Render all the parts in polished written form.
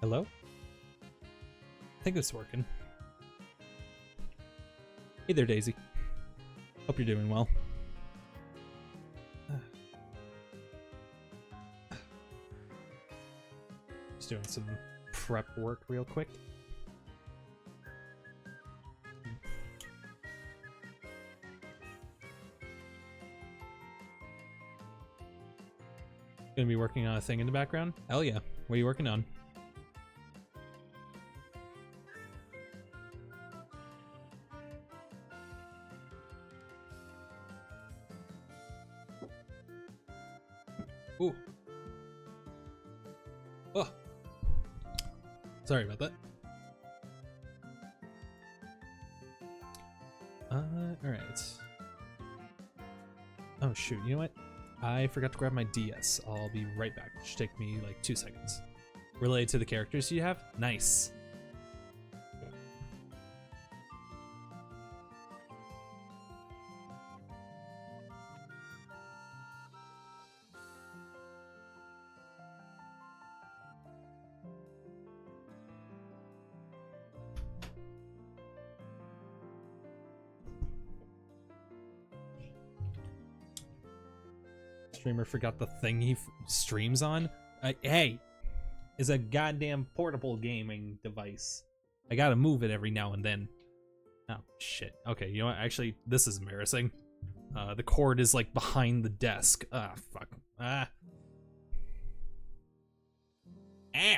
Hello? I think it's working. Hey there, Daisy. Hope you're doing well. Just doing some prep work real quick. Gonna be working on a thing in the background? Hell yeah. What are you working on? Ooh. Oh. Sorry about that. Alright. Oh shoot, you know what? I forgot to grab my DS. I'll be right back. It should take me like 2 seconds. Related to the characters you have? Nice. Streamer forgot the thing he streams on. Hey, it's a goddamn portable gaming device. I gotta move it every now and then. Oh shit. Okay, you know what? Actually, this is embarrassing. The cord is like behind the desk. Ah, fuck. Ah. Ah.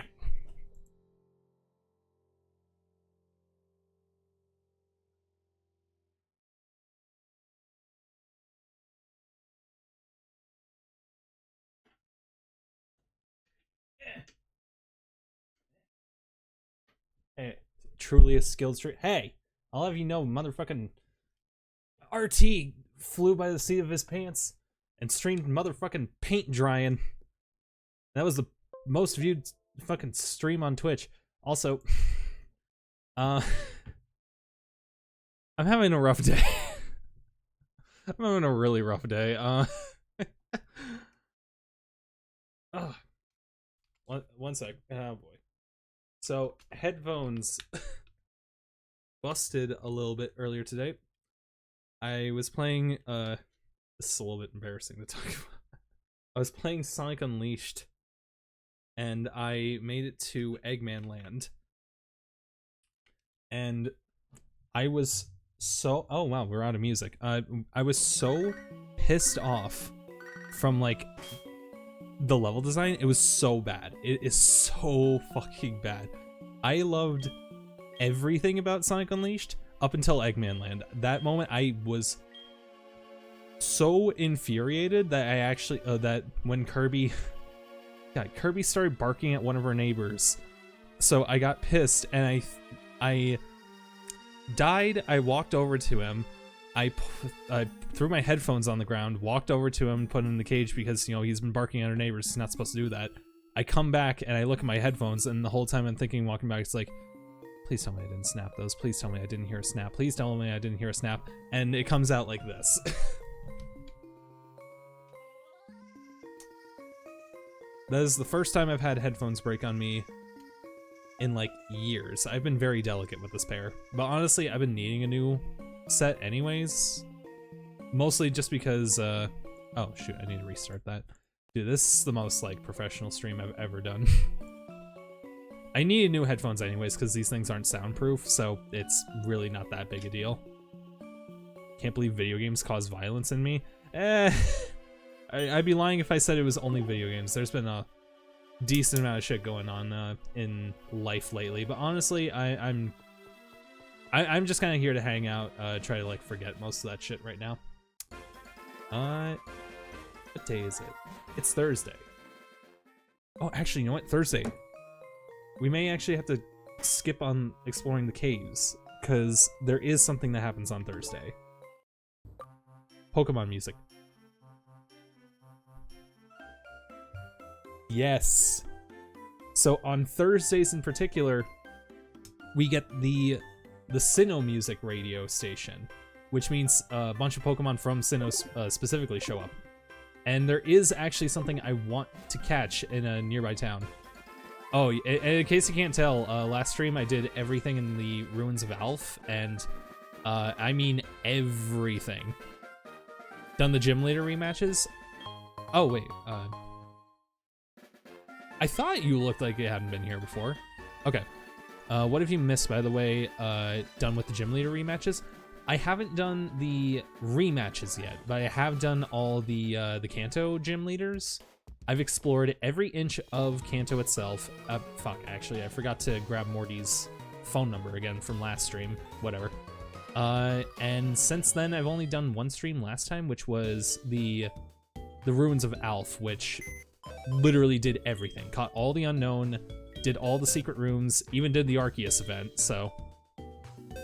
Hey, truly a skilled stream. Hey, I'll have you know, motherfucking RT flew by the seat of his pants and streamed motherfucking paint drying. That was the most viewed fucking stream on Twitch. Also, I'm having a rough day. I'm having a really rough day. One sec. Oh boy. So headphones busted a little bit earlier today. I was playing this is a little bit embarrassing to talk about. I was playing Sonic Unleashed and I made it to Eggman Land. And I was so oh wow, we're out of music. I was so pissed off from like the level design. It was so bad. It is so fucking bad. I loved everything about Sonic Unleashed up until Eggman Land. That moment I was so infuriated that I actually that when Kirby Kirby started barking at one of our neighbors. So I got pissed and I died. I walked over to him. I threw my headphones on the ground, walked over to him, put him in the cage because, you know, he's been barking at our neighbors. He's not supposed to do that. I come back and I look at my headphones and the whole time I'm thinking, walking back, it's like, please tell me I didn't snap those. Please tell me I didn't hear a snap. Please tell me I didn't hear a snap. And it comes out like this. That is the first time I've had headphones break on me in like years. I've been very delicate with this pair. But honestly, I've been needing a new set anyways. Mostly just because, oh shoot, I need to restart that. Dude, this is the most like professional stream I've ever done. I needed new headphones anyways because these things aren't soundproof, so it's really not that big a deal. Can't believe video games cause violence in me. I'd be lying if I said it was only video games. There's been a decent amount of shit going on in life lately, but honestly, I'm just kind of here to hang out, try to like forget most of that shit right now. What day is it? It's Thursday. Oh, actually, you know what? Thursday. We may actually have to skip on exploring the caves, because there is something that happens on Thursday. Pokemon music. Yes. So on Thursdays in particular, we get the Sinnoh music radio station, which means a bunch of Pokemon from Sinnoh specifically show up. And there is actually something I want to catch in a nearby town. Oh, in case you can't tell, last stream I did everything in the Ruins of Alph, and I mean everything. Done the gym leader rematches. Oh wait, I thought you looked like you hadn't been here before. Okay. What have you missed, by the way? Done with the gym leader rematches? I haven't done the rematches yet, but I have done all the Kanto gym leaders. I've explored every inch of Kanto itself. Fuck, actually, I forgot to grab Morty's phone number again from last stream. Whatever. And since then, I've only done one stream last time, which was the Ruins of Alph, which literally did everything. Caught all the unknown, did all the secret rooms, even did the Arceus event, so...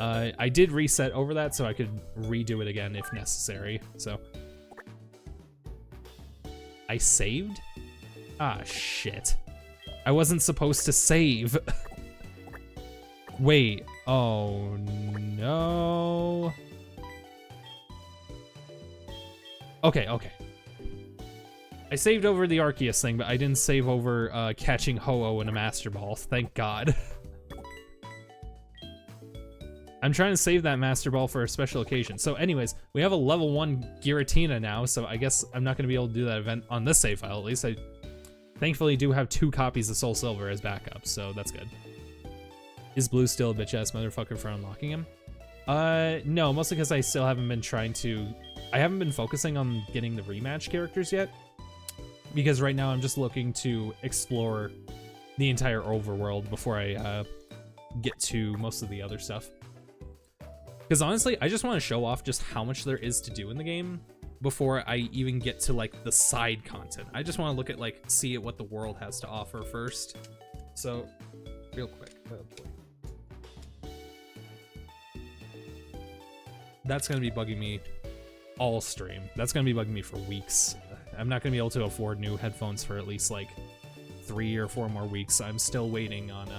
I did reset over that so I could redo it again if necessary, so... I saved? Ah, shit. I wasn't supposed to save. Wait, oh no... Okay. I saved over the Arceus thing, but I didn't save over catching Ho-Oh in a Master Ball, thank God. I'm trying to save that Master Ball for a special occasion. So anyways, we have a level 1 Giratina now, so I guess I'm not going to be able to do that event on this save file, at least. I thankfully do have 2 copies of Soul Silver as backup, so that's good. Is Blue still a bitch-ass motherfucker for unlocking him? No, mostly because I still haven't been I haven't been focusing on getting the rematch characters yet, because right now I'm just looking to explore the entire overworld before I get to most of the other stuff. Because honestly, I just want to show off just how much there is to do in the game before I even get to like the side content. I just want to look at like, see what the world has to offer first. So, real quick. Oh boy. That's going to be bugging me all stream. That's going to be bugging me for weeks. I'm not going to be able to afford new headphones for at least like 3 or 4 more weeks. I'm still waiting on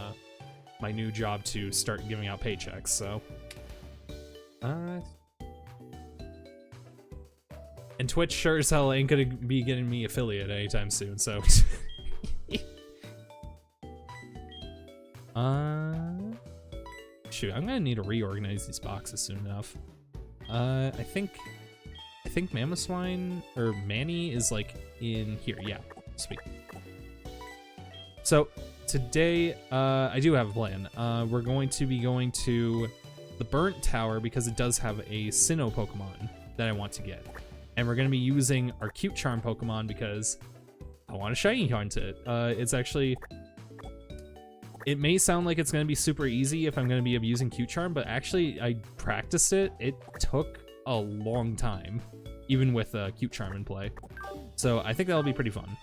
my new job to start giving out paychecks, so... And Twitch sure as hell ain't gonna be getting me affiliate anytime soon, so... Shoot, I'm gonna need to reorganize these boxes soon enough. I think Mamoswine, or Manny, is like in here, yeah, sweet. So, today, I do have a plan. We're going to be going to the Burnt Tower because it does have a Sinnoh Pokemon that I want to get. And we're going to be using our Cute Charm Pokemon because I want to shiny hunt it. It's actually... It may sound like it's going to be super easy if I'm going to be abusing Cute Charm, but actually I practiced it. It took a long time, even with Cute Charm in play. So I think that'll be pretty fun.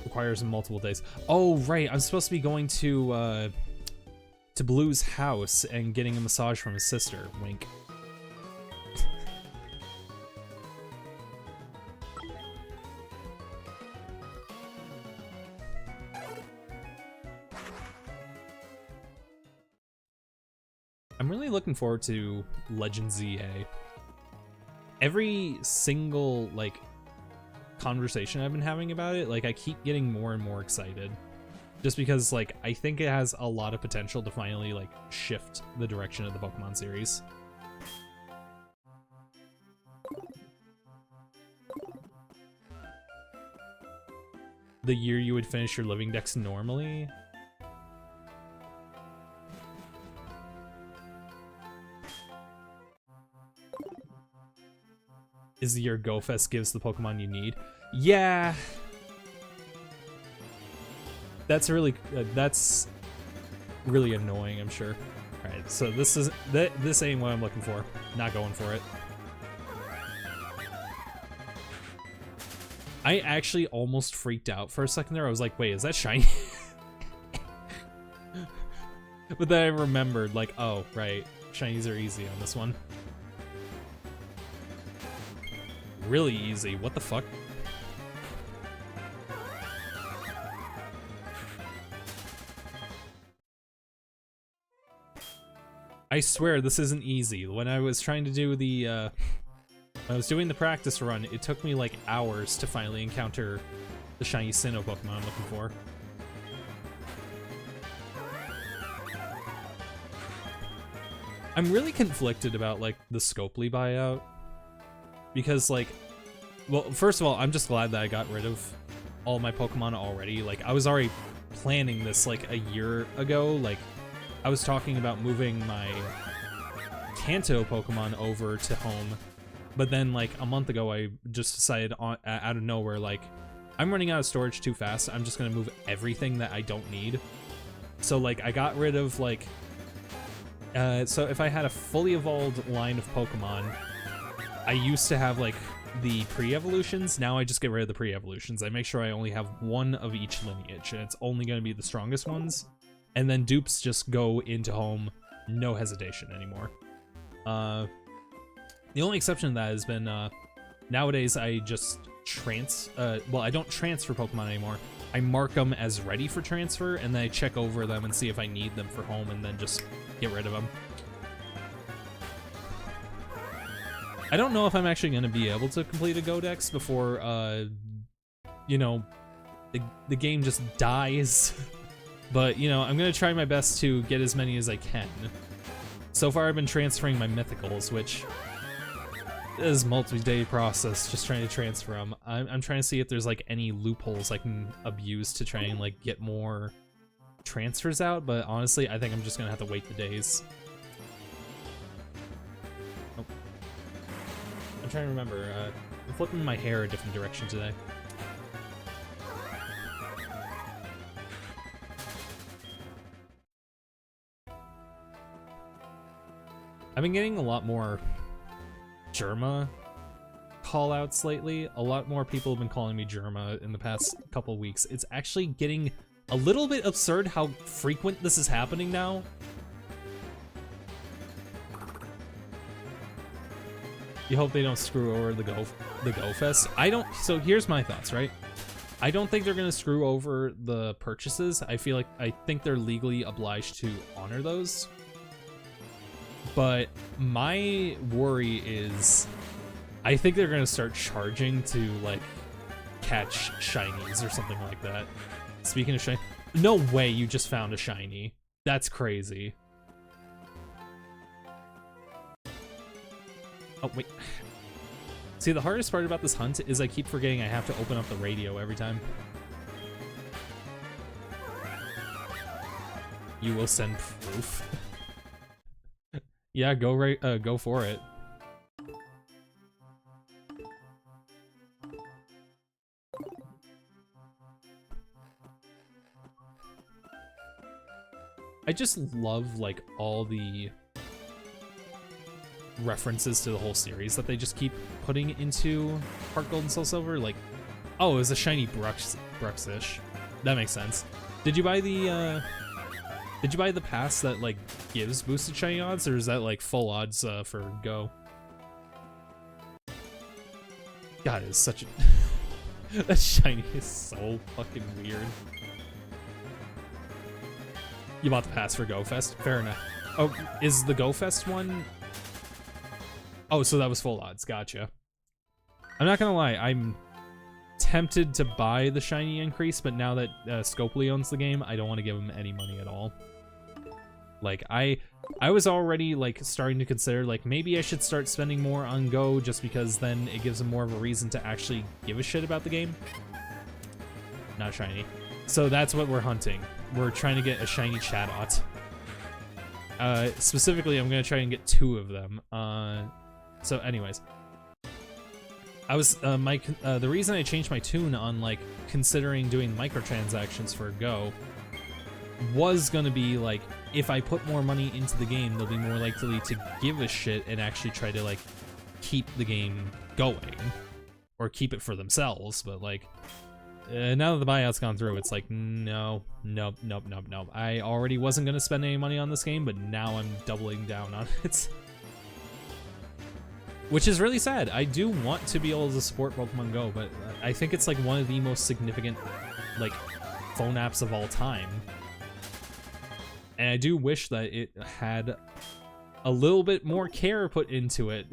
Requires multiple days. Oh, right. I'm supposed to be going to Blue's house and getting a massage from his sister. Wink. I'm really looking forward to Legend ZA. Every single, like, conversation I've been having about it, like, I keep getting more and more excited. Just because, like, I think it has a lot of potential to finally, like, shift the direction of the Pokemon series. The year you would finish your living dex normally? Is the year GoFest gives the Pokemon you need? Yeah. That's really annoying, I'm sure. All right, so this ain't what I'm looking for. Not going for it. I actually almost freaked out for a second there. I was like, wait, is that shiny? But then I remembered, like, oh, right. Shinies are easy on this one. Really easy. What the fuck? I swear this isn't easy. When I was trying to do the When I was doing the practice run, it took me like hours to finally encounter the shiny Sinnoh Pokemon I'm looking for. I'm really conflicted about like the Scopely buyout because like, well, first of all, I'm just glad that I got rid of all my Pokemon already. Like I was already planning this like a year ago. Like I was talking about moving my Kanto Pokemon over to home, but then like a month ago I just decided out of nowhere, like I'm running out of storage too fast. I'm just gonna move everything that I don't need. So like I got rid of like so if I had a fully evolved line of Pokemon, I used to have like the pre-evolutions. Now I just get rid of the pre-evolutions. I make sure I only have one of each lineage, and it's only going to be the strongest ones. And then dupes just go into home, no hesitation anymore. The only exception to that has been nowadays I just well, I don't transfer Pokemon anymore. I mark them as ready for transfer, and then I check over them and see if I need them for home, and then just get rid of them. I don't know if I'm actually going to be able to complete a Godex before, you know, the game just dies. But, you know, I'm going to try my best to get as many as I can. So far, I've been transferring my Mythicals, which is a multi-day process, just trying to transfer them. I'm trying to see if there's, like, any loopholes I can abuse to try and, like, get more transfers out, but honestly, I think I'm just going to have to wait the days. Oh. I'm trying to remember. I'm flipping my hair a different direction today. I've been getting a lot more Germa call-outs lately. A lot more people have been calling me Germa in the past couple weeks. It's actually getting a little bit absurd how frequent this is happening now. You hope they don't screw over the Go Fest. I don't. So here's my thoughts, right? I don't think they're gonna screw over the purchases. I think they're legally obliged to honor those. But my worry is, I think they're gonna start charging to like catch shinies or something like that. Speaking of shiny, no way you just found a shiny. That's crazy. Oh, wait. See, the hardest part about this hunt is I keep forgetting I have to open up the radio every time. You will send proof. Yeah, go for it. I just love, like, all the references to the whole series that they just keep putting into HeartGold and Soul Silver. Like, oh, it was a shiny Bruxish. That makes sense. Did you buy the pass that, like, gives boosted shiny odds, or is that, like, full odds for Go? God, it's such a... that shiny is so fucking weird. You bought the pass for Go Fest? Fair enough. Oh, is the Go Fest one... Oh, so that was full odds. Gotcha. I'm not gonna lie, I'm tempted to buy the shiny increase, but now that Scopely owns the game, I don't want to give him any money at all. Like, I was already, like, starting to consider, like, maybe I should start spending more on Go, just because then it gives him more of a reason to actually give a shit about the game. Not shiny. So that's what we're hunting. We're trying to get a shiny Chatot. Specifically, I'm gonna try and get 2 of them. So anyways, I was the reason I changed my tune on like considering doing microtransactions for Go was gonna be like, if I put more money into the game, they'll be more likely to give a shit and actually try to like keep the game going or keep it for themselves. But like now that the buyout's gone through, it's like no. I already wasn't gonna spend any money on this game, but now I'm doubling down on it. Which is really sad. I do want to be able to support Pokemon Go, but I think it's like one of the most significant like phone apps of all time. And I do wish that it had a little bit more care put into it.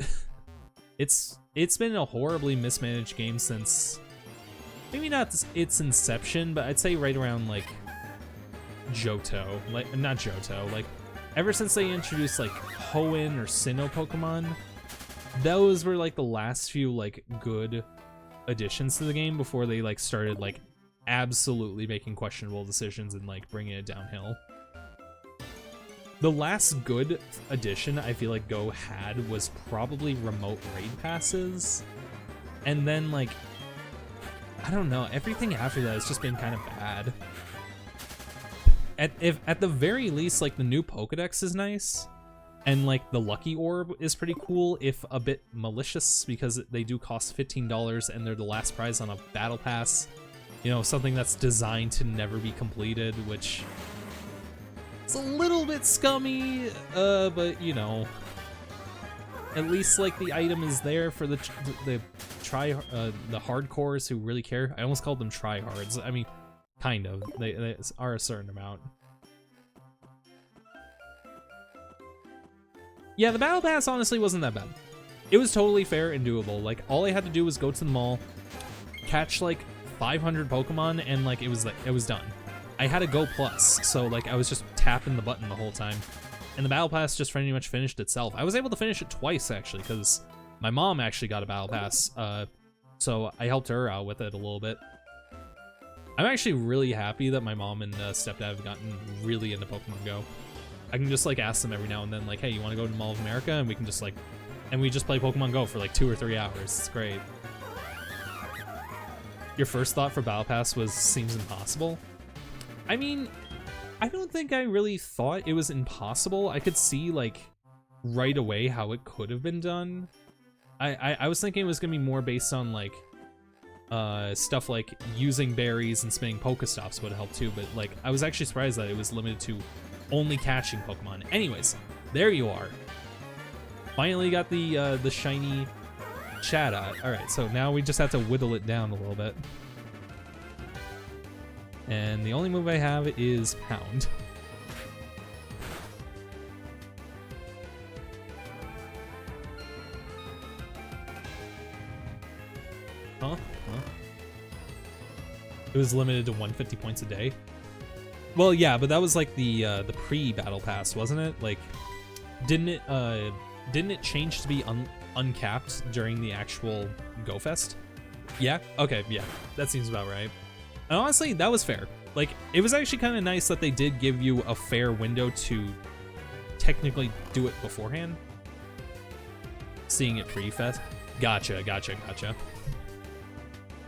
it's been a horribly mismanaged game since maybe not its inception, but I'd say right around like Johto, like not Johto, like ever since they introduced like Hoenn or Sinnoh Pokemon, those were like the last few like good additions to the game before they like started like absolutely making questionable decisions and like bringing it downhill. The last good addition I feel like Go had was probably remote raid passes, and then like I don't know, everything after that has just been kind of bad. At the very least, like the new Pokedex is nice, and like the Lucky Orb is pretty cool, if a bit malicious, because they do cost $15 and they're the last prize on a battle pass. You know, something that's designed to never be completed, which it's a little bit scummy, but you know, at least like the item is there for the hardcores who really care. I almost called them tryhards. I mean, kind of. They are a certain amount. Yeah, the battle pass honestly wasn't that bad. It was totally fair and doable. Like all I had to do was go to the mall, catch like 500 Pokemon, and like it was done. I had a Go Plus, so like I was just tapping the button the whole time, and the battle pass just pretty much finished itself. I was able to finish it twice actually, because my mom actually got a battle pass, so I helped her out with it a little bit. I'm actually really happy that my mom and stepdad have gotten really into Pokemon Go. I can just like ask them every now and then, like, hey, you want to go to Mall of America? And we can just like, and we just play Pokemon Go for like 2 or 3 hours. It's great. Your first thought for Battle Pass was seems impossible. I mean, I don't think I really thought it was impossible. I could see like right away how it could have been done. I was thinking it was gonna be more based on like stuff like using berries and spinning Pokestops would help too, but like I was actually surprised that it was limited to only catching Pokemon. Anyways, there you are. Finally got the shiny Chatot. All right, so now we just have to whittle it down a little bit. And the only move I have is Pound. Huh? It was limited to 150 points a day. Well, yeah, but that was like the pre-battle pass, wasn't it? Like, didn't it change to be uncapped during the actual Go Fest? Yeah. Okay. Yeah, that seems about right. And honestly, that was fair. Like, it was actually kind of nice that they did give you a fair window to technically do it beforehand. Seeing it pre-fest. Gotcha.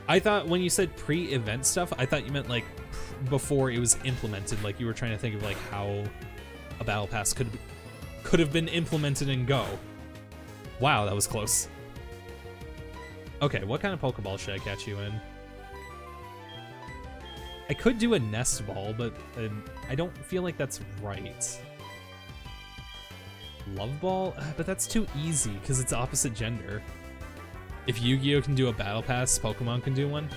I thought when you said pre-event stuff, I thought you meant like before it was implemented. Like you were trying to think of like how a battle pass could have been implemented in Go. Wow, that was close. Okay, what kind of Pokeball should I catch you in? I could do a Nest Ball, but I don't feel like that's right. Love Ball? But that's too easy because it's opposite gender. If Yu-Gi-Oh can do a battle pass, Pokemon can do one.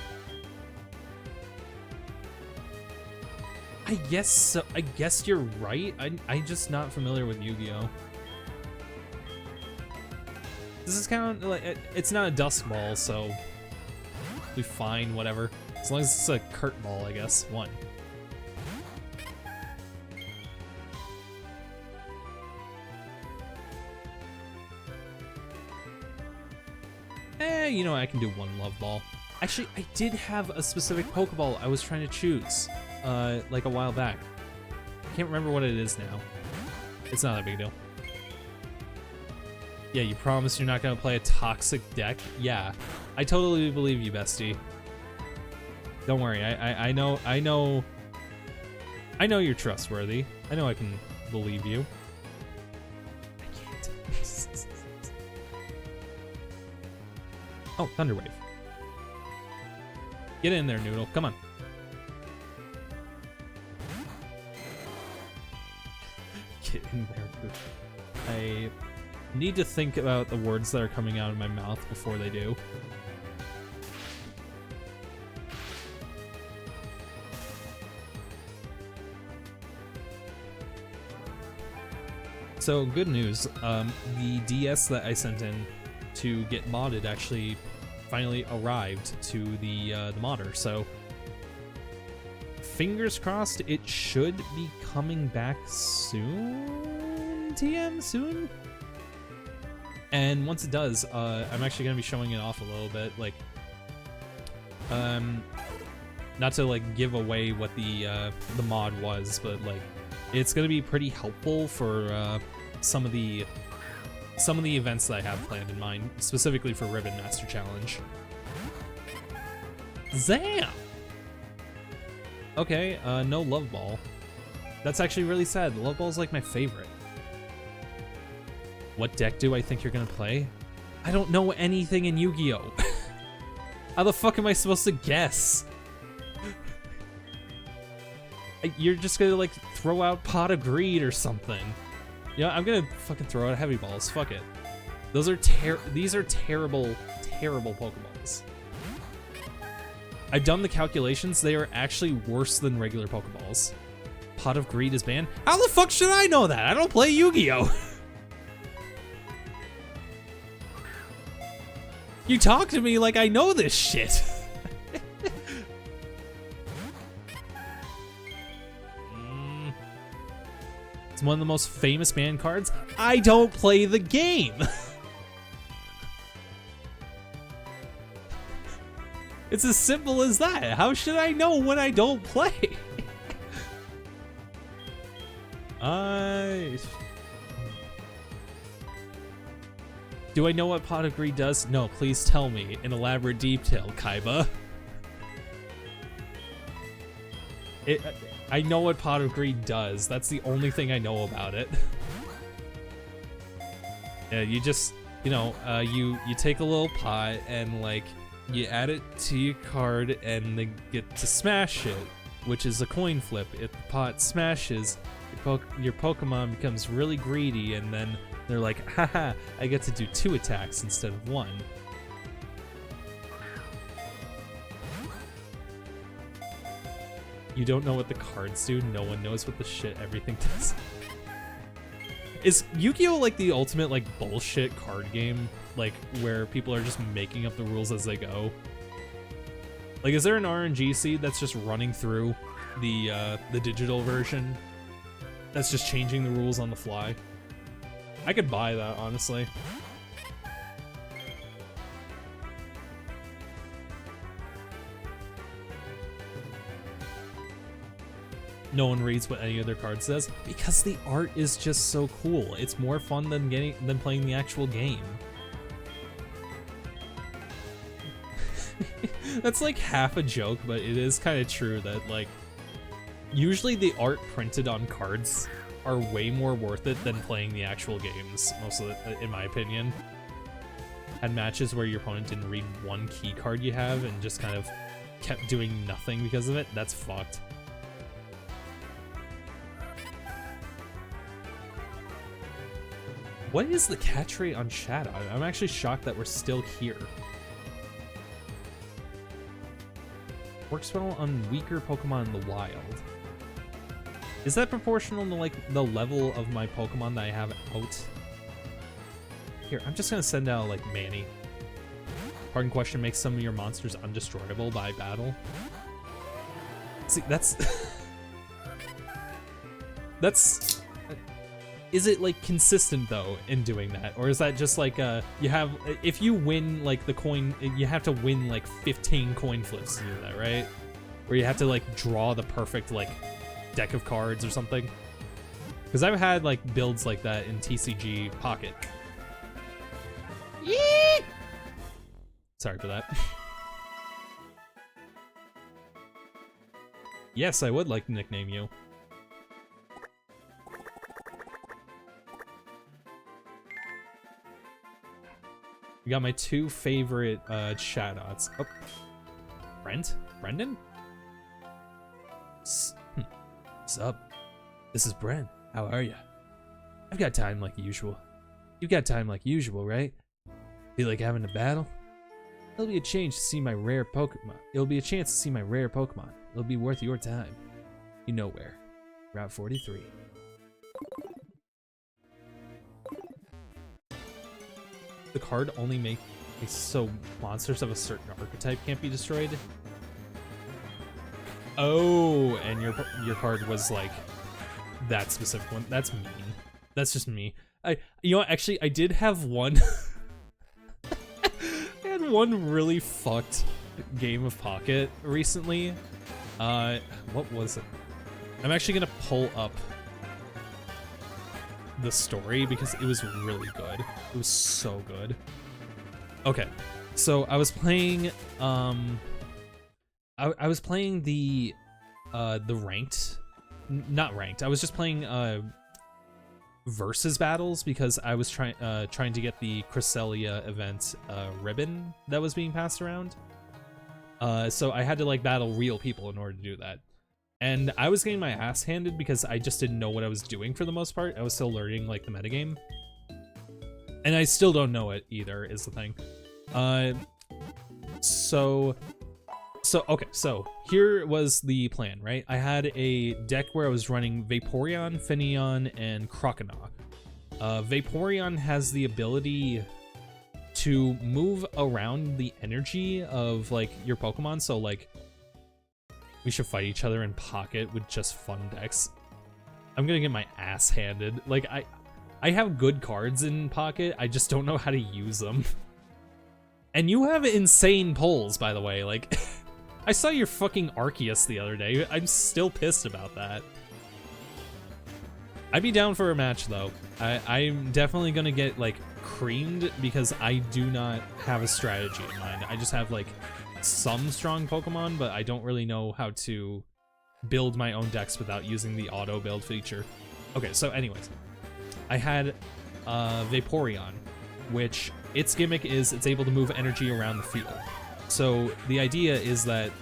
I guess so. I guess you're right. I'm just not familiar with Yu-Gi-Oh. This is kind of like, it's not a Dusk Ball, so we fine, whatever. As long as it's a Kurt Ball, I guess. 1. You know, I can do 1 Love Ball. Actually, I did have a specific Pokeball I was trying to choose, like a while back. I can't remember what it is now. It's not a big deal. Yeah, you promise you're not gonna play a toxic deck? Yeah, I totally believe you, bestie. Don't worry, I know you're trustworthy. I know I can believe you. I can't. Oh, Thunder Wave. Get in there, Noodle. Come on. Get in there, Noodle. I need to think about the words that are coming out of my mouth before they do. So, good news. The DS that I sent in to get modded actually finally arrived to the modder, so fingers crossed it should be coming back soon. TM soon. And once it does, I'm actually gonna be showing it off a little bit, like, not to like give away what the mod was, but like it's gonna be pretty helpful for some of the events that I have planned in mind, specifically for Ribbon Master Challenge. Zam! Okay, no Love Ball. That's actually really sad. The Love Ball is like my favorite. What deck do I think you're gonna play? I don't know anything in Yu-Gi-Oh! How the fuck am I supposed to guess? You're just gonna like throw out Pot of Greed or something. Yeah, I'm gonna fucking throw out Heavy Balls. Fuck it. These are terrible, terrible Pokeballs. I've done the calculations. They are actually worse than regular Pokeballs. Pot of Greed is banned. How the fuck should I know that? I don't play Yu-Gi-Oh! You talk to me like I know this shit. It's one of the most famous banned cards. I don't play the game. It's as simple as that. How should I know when I don't play? Do I know what Pot of Greed does? No, please tell me in elaborate detail, Kaiba. I know what Pot of Greed does. That's the only thing I know about it. Yeah, you just, you know, you take a little pot and like you add it to your card and then get to smash it, which is a coin flip. If the pot smashes, your Pokemon becomes really greedy, and then they're like, haha, I get to do 2 attacks instead of 1. You don't know what the cards do? No one knows what the shit everything does. Is Yu-Gi-Oh! Like the ultimate like bullshit card game? Like where people are just making up the rules as they go? Like is there an RNG seed that's just running through the digital version? That's just changing the rules on the fly? I could buy that, honestly. No one reads what any other card says because the art is just so cool. It's more fun than playing the actual game. That's like half a joke, but it is kind of true that like usually the art printed on cards are way more worth it than playing the actual games, most of the, in my opinion. Had matches where your opponent didn't read one key card you have and just kind of kept doing nothing because of it. That's fucked. What is the catch rate on Shadow? I'm actually shocked that we're still here. Works well on weaker Pokemon in the wild. Is that proportional to like the level of my Pokemon that I have out? Here, I'm just gonna send out like Manny. Pardon question makes some of your monsters undestroyable by battle. See, that's that's. Is it like consistent though in doing that, or is that just like you have, if you win like the coin, you have to win like 15 coin flips to do that, right? Where you have to like draw the perfect like deck of cards or something. Because I've had like builds like that in TCG Pocket. Yee! Sorry for that. Yes, I would like to nickname you. We got my 2 favorite Shadows. Oh, Brent? Brendan? What's up? This is Brent. How are ya? I've got time like usual. You've got time like usual, right? Feel like having a battle? It'll be a change to see my rare Pokemon. It'll be a chance to see my rare Pokemon. It'll be worth your time. You know where. Route 43. the card only makes so monsters of a certain archetype can't be destroyed. Oh, and your card was like that specific one. That's mean. That's just me. You know what, actually I did have one I had one really fucked game of Pocket recently. What was it? I'm actually gonna pull up the story because it was really good. It was so good. Okay, so I was playing I was playing the ranked, not ranked. I was just playing versus battles because I was trying to get the Cresselia event ribbon that was being passed around. So I had to like battle real people in order to do that. And I was getting my ass handed because I just didn't know what I was doing for the most part. I was still learning like the metagame. And I still don't know it either, is the thing. Okay, so here was the plan, right? I had a deck where I was running Vaporeon, Finneon, and Croconaw. Vaporeon has the ability to move around the energy of like your Pokemon, so like we should fight each other in Pocket with just fun decks. I'm gonna get my ass handed. Like I have good cards in Pocket, I just don't know how to use them. And you have insane pulls, by the way. Like I saw your fucking Arceus the other day. I'm still pissed about that. I'd be down for a match though. I'm definitely gonna get like creamed because I do not have a strategy in mind. I just have like some strong Pokemon, but I don't really know how to build my own decks without using the auto build feature. Okay, so anyways, I had Vaporeon, which its gimmick is it's able to move energy around the field. So the idea is that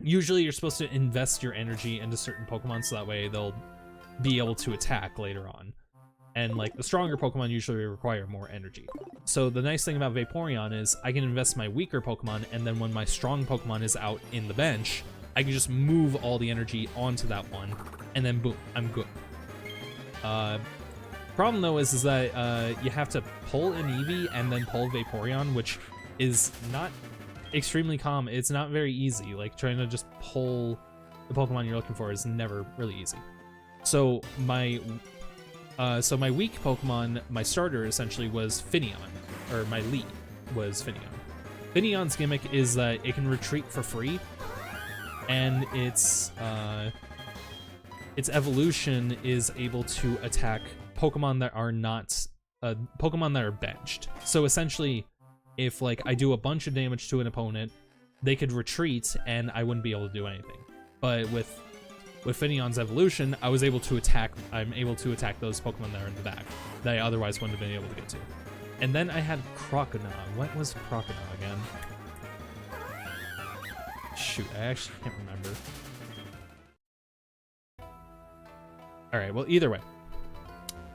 usually you're supposed to invest your energy into certain Pokemon so that way they'll be able to attack later on. And like the stronger Pokemon usually require more energy. So the nice thing about Vaporeon is I can invest my weaker Pokemon, and then when my strong Pokemon is out in the bench, I can just move all the energy onto that one, and then boom, I'm good. Problem though is that you have to pull an Eevee and then pull Vaporeon, which is not extremely common. It's not very easy. Like trying to just pull the Pokemon you're looking for is never really easy. So my weak Pokemon, my starter essentially was Finneon, or my lead was Finneon. Finneon's gimmick is that it can retreat for free, and its evolution is able to attack Pokemon that are not Pokemon that are benched. So essentially, if like I do a bunch of damage to an opponent, they could retreat and I wouldn't be able to do anything. But with Finneon's evolution, I was able to attack. I'm able to attack those Pokemon that are in the back that I otherwise wouldn't have been able to get to. And then I had Croconaw. What was Croconaw again? Shoot, I actually can't remember. All right, well, either way.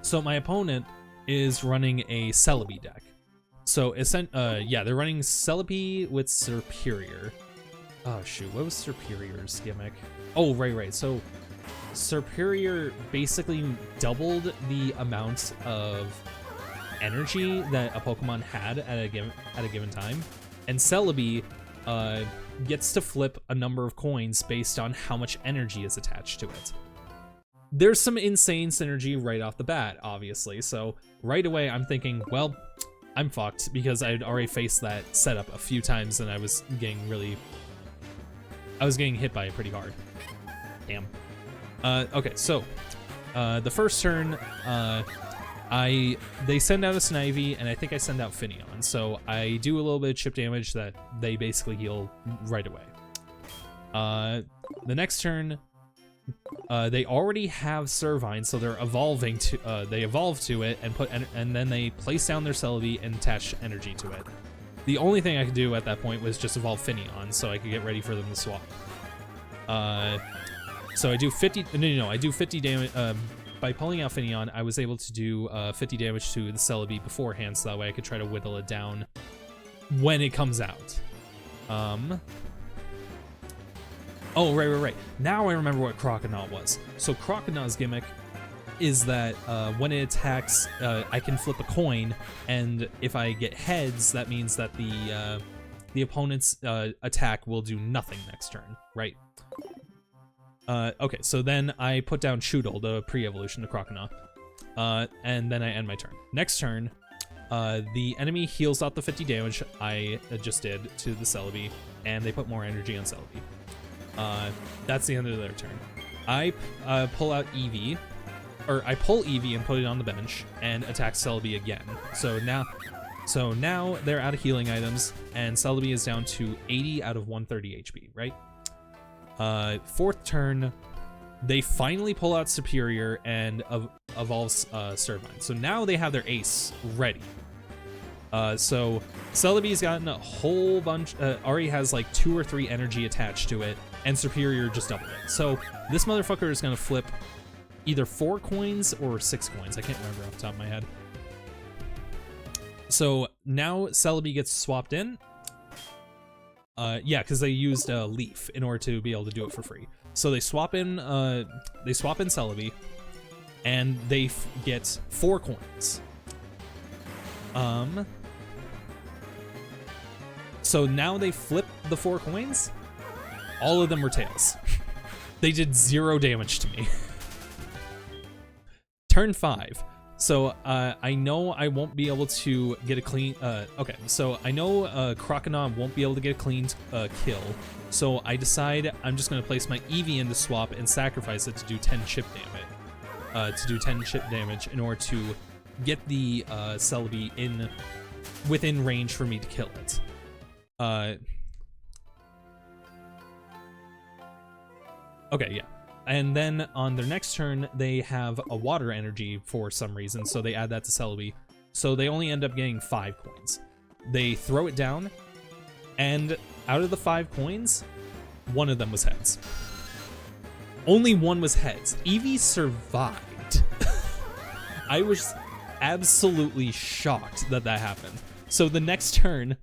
So my opponent is running a Celebi deck. So yeah, they're running Celebi with Serperior. Oh shoot, what was Serperior's gimmick? Oh, right. So Serperior basically doubled the amount of energy that a Pokemon had at a given time, and Celebi gets to flip a number of coins based on how much energy is attached to it. There's some insane synergy right off the bat, obviously. So right away, I'm thinking, well, I'm fucked because I'd already faced that setup a few times, and I was getting hit by it pretty hard. Damn. Okay, so the first turn, they send out a Snivy, and I think I send out Finneon. So I do a little bit of chip damage that they basically heal right away. The next turn, they already have Servine, so they're evolving to. They evolve to it and then they place down their Celebi and attach energy to it. The only thing I could do at that point was just evolve Finneon, so I could get ready for them to swap. So I do 50. No, I do 50 damage. By pulling out Finneon, I was able to do 50 damage to the Celebi beforehand, so that way I could try to whittle it down when it comes out. Oh, right. Now I remember what Croconaw was. So Croconaw's gimmick is that when it attacks, I can flip a coin, and if I get heads, that means that the opponent's attack will do nothing next turn, right? Okay, so then I put down Shoodle, the pre-evolution to Croconaw, and then I end my turn. Next turn, the enemy heals out the 50 damage I just did to the Celebi, and they put more energy on Celebi. That's the end of their turn. I pull out Eevee, or I pull Eevee and put it on the bench, and attack Celebi again. So now they're out of healing items, and Celebi is down to 80 out of 130 HP, right? Fourth turn, they finally pull out Superior and evolves Servine. So now they have their ace ready. So Celebi's gotten a whole bunch, already has like 2 or 3 energy attached to it, and Superior just doubled it. So this motherfucker is gonna flip either 4 coins or 6 coins. I can't remember off the top of my head. So now Celebi gets swapped in. Yeah, because they used a leaf in order to be able to do it for free. So they swap in Celebi, and they get 4 coins. So now they flip the 4 coins. All of them were tails. They did 0 damage to me. Turn 5. So I know I won't be able to get a clean. Okay, so I know Croconaw won't be able to get a clean kill. So I decide I'm just gonna place my Eevee in the swap and sacrifice it to do 10 chip damage. In order to get the Celebi within range for me to kill it. Okay, yeah. And then on their next turn, they have a water energy for some reason, so they add that to Celebi. So they only end up getting 5 coins. They throw it down, and out of the 5 coins, 1 of them was heads. Only 1 was heads. Eevee survived. I was absolutely shocked that happened. So the next turn,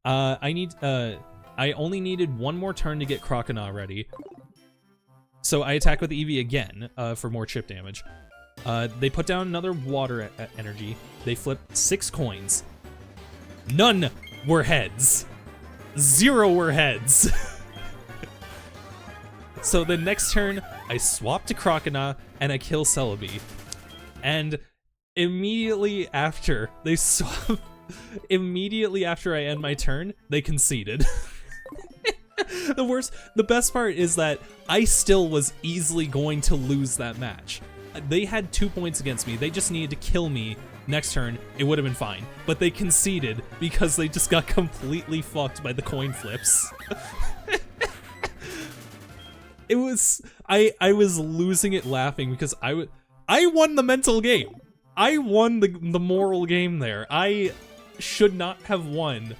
I only needed 1 more turn to get Croconaw ready. So I attack with Eevee again for more chip damage. They put down another water energy. They flip 6 coins. None were heads. 0 were heads. So the next turn, I swap to Croconaw and I kill Celebi. And immediately after I end my turn, they conceded. The best part is that I still was easily going to lose that match. They had 2 points against me. They just needed to kill me next turn. It would have been fine. But they conceded because they just got completely fucked by the coin flips. It was, I was losing it laughing because I won the mental game. I won the moral game there. I should not have won.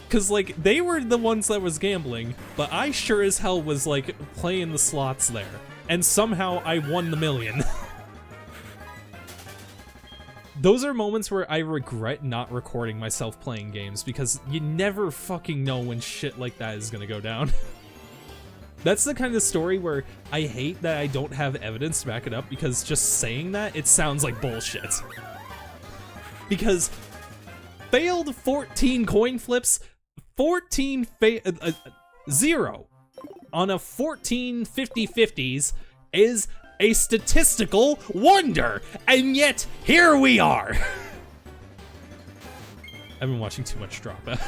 Cause like, they were the ones that was gambling, but I sure as hell was like playing the slots there. And somehow I won the million. Those are moments where I regret not recording myself playing games because you never fucking know when shit like that is gonna go down. That's the kind of story where I hate that I don't have evidence to back it up because just saying that, it sounds like bullshit. Because failed 14 coin flips, 0 on a 14 50-50s is a statistical wonder, and yet here we are. I've been watching too much Dropout.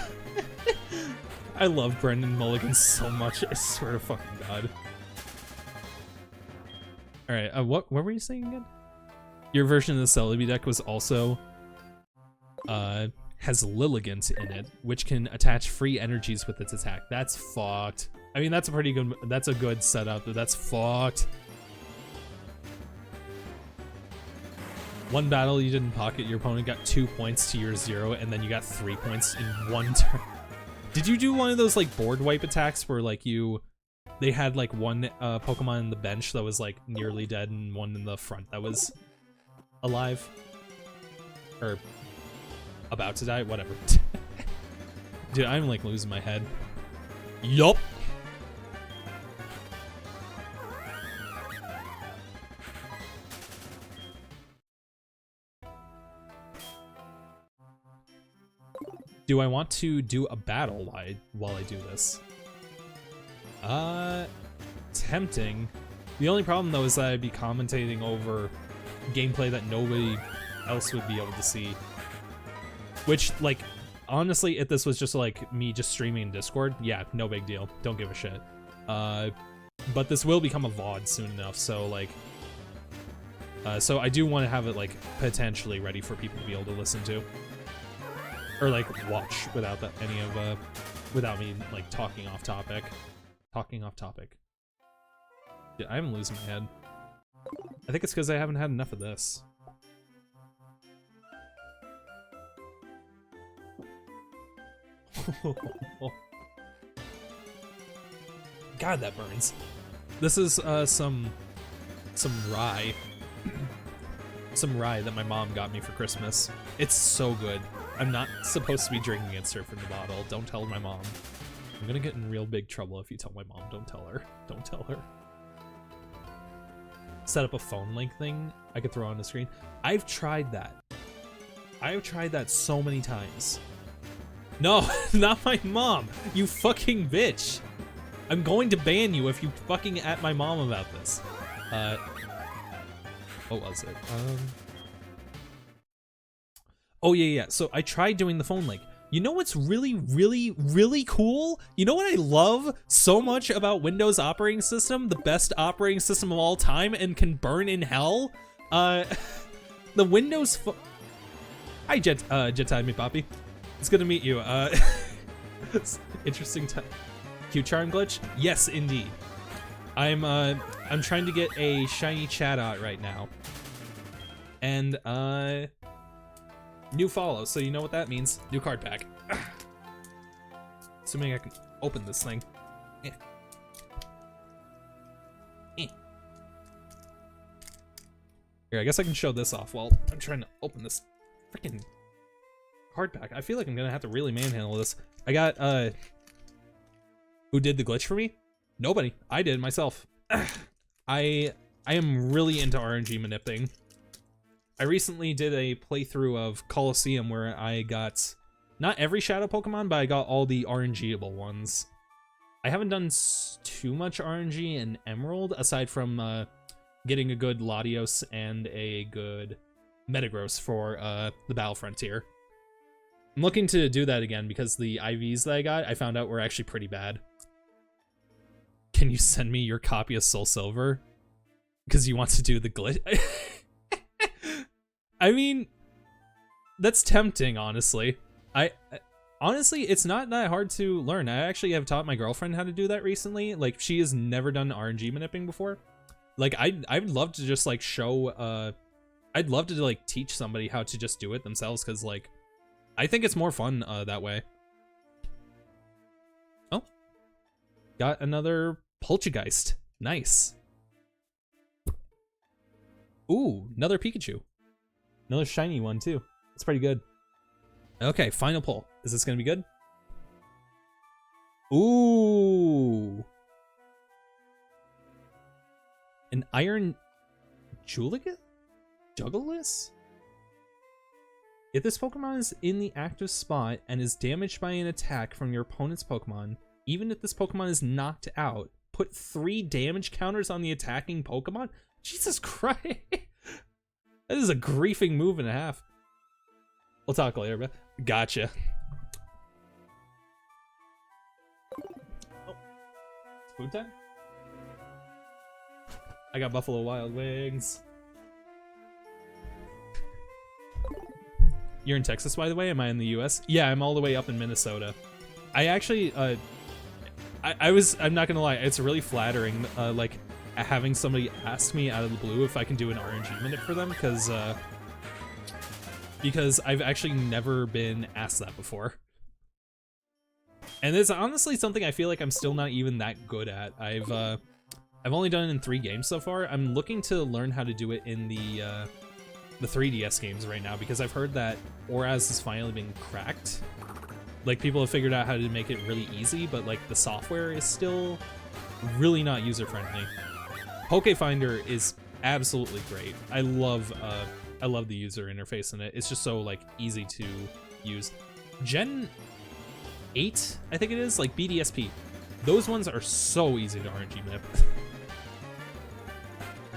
I love Brendan Mulligan so much, I swear to fucking God. Alright, what were you saying again? Your version of the Celebi deck was also has Lilligant in it, which can attach free energies with its attack. That's fucked. I mean, that's a pretty good, that's a good setup, but that's fucked. One battle you didn't pocket, your opponent got 2 points to your 0, and then you got 3 points in 1 turn. Did you do one of those like board wipe attacks where like they had like one Pokemon in the bench that was like nearly dead and one in the front that was alive? Or about to die? Whatever. Dude, I'm like losing my head. Yup. Do I want to do a battle while I do this? Tempting. The only problem though is that I'd be commentating over gameplay that nobody else would be able to see. Which, like, honestly, if this was just like me just streaming in Discord, yeah, no big deal. Don't give a shit. But this will become a VOD soon enough, so like, so I do want to have it like potentially ready for people to be able to listen to, or like watch without without me like talking off topic. Yeah, I'm losing my head. I think it's because I haven't had enough of this. God, that burns. This is some rye. Some rye that my mom got me for Christmas. It's so good. I'm not supposed to be drinking it straight from the bottle. Don't tell my mom. I'm gonna get in real big trouble if you tell my mom. Don't tell her. Don't tell her. Set up a phone link thing I could throw on the screen. I've tried that. I've tried that so many times. No, not my mom. You fucking bitch. I'm going to ban you if you fucking at my mom about this. What was it? Oh yeah. So I tried doing the phone link. You know what's really, really, really cool? You know what I love so much about Windows operating system? The best operating system of all time and can burn in hell? The Windows Hi, Jet Me Poppy. It's good to meet you. Interesting time. Cute charm glitch? Yes, indeed. I'm trying to get a shiny Chatot right now. And, new follow, so you know what that means. New card pack. Assuming I can open this thing. Here, I guess I can show this off while I'm trying to open this freaking card pack. I feel like I'm gonna have to really manhandle this. I got, who did the glitch for me? Nobody. I did myself. I am really into RNG manipulating. I recently did a playthrough of Colosseum where I got not every shadow Pokemon, but I got all the RNG-able ones. I haven't done too much RNG in Emerald aside from getting a good Latios and a good Metagross for the Battle Frontier. I'm looking to do that again because the IVs that I got, I found out were actually pretty bad. Can you send me your copy of Soul Silver? Because you want to do the glitch? I mean, that's tempting, honestly. Honestly, it's not that hard to learn. I actually have taught my girlfriend how to do that recently. Like, she has never done RNG manipulating before. Like, I'd love to just, like, show, I'd love to, like, teach somebody how to just do it themselves, because, like, I think it's more fun, that way. Oh. Got another Poltergeist. Nice. Ooh, another Pikachu. Another shiny one, too. That's pretty good. Okay, final pull. Is this gonna be good? Ooh. An Iron Jugulis? If this Pokemon is in the active spot and is damaged by an attack from your opponent's Pokemon, even if this Pokemon is knocked out, put 3 damage counters on the attacking Pokemon? Jesus Christ! That is a griefing move and a half. We'll talk later, but gotcha. Oh, it's food time? I got Buffalo Wild Wings. You're in Texas, by the way? Am I in the US? Yeah, I'm all the way up in Minnesota. I actually, I'm not gonna lie, it's really flattering, like, having somebody ask me out of the blue if I can do an RNG minute for them, because I've actually never been asked that before. And it's honestly something I feel like I'm still not even that good at. I've only done it in 3 games so far. I'm looking to learn how to do it in the 3DS games right now, because I've heard that Oraz has finally been cracked. Like, people have figured out how to make it really easy, but like the software is still really not user-friendly. Pokefinder is absolutely great. I love the user interface in it. It's just so like easy to use. Gen 8, I think it is, like BDSP. Those ones are so easy to RNG manip.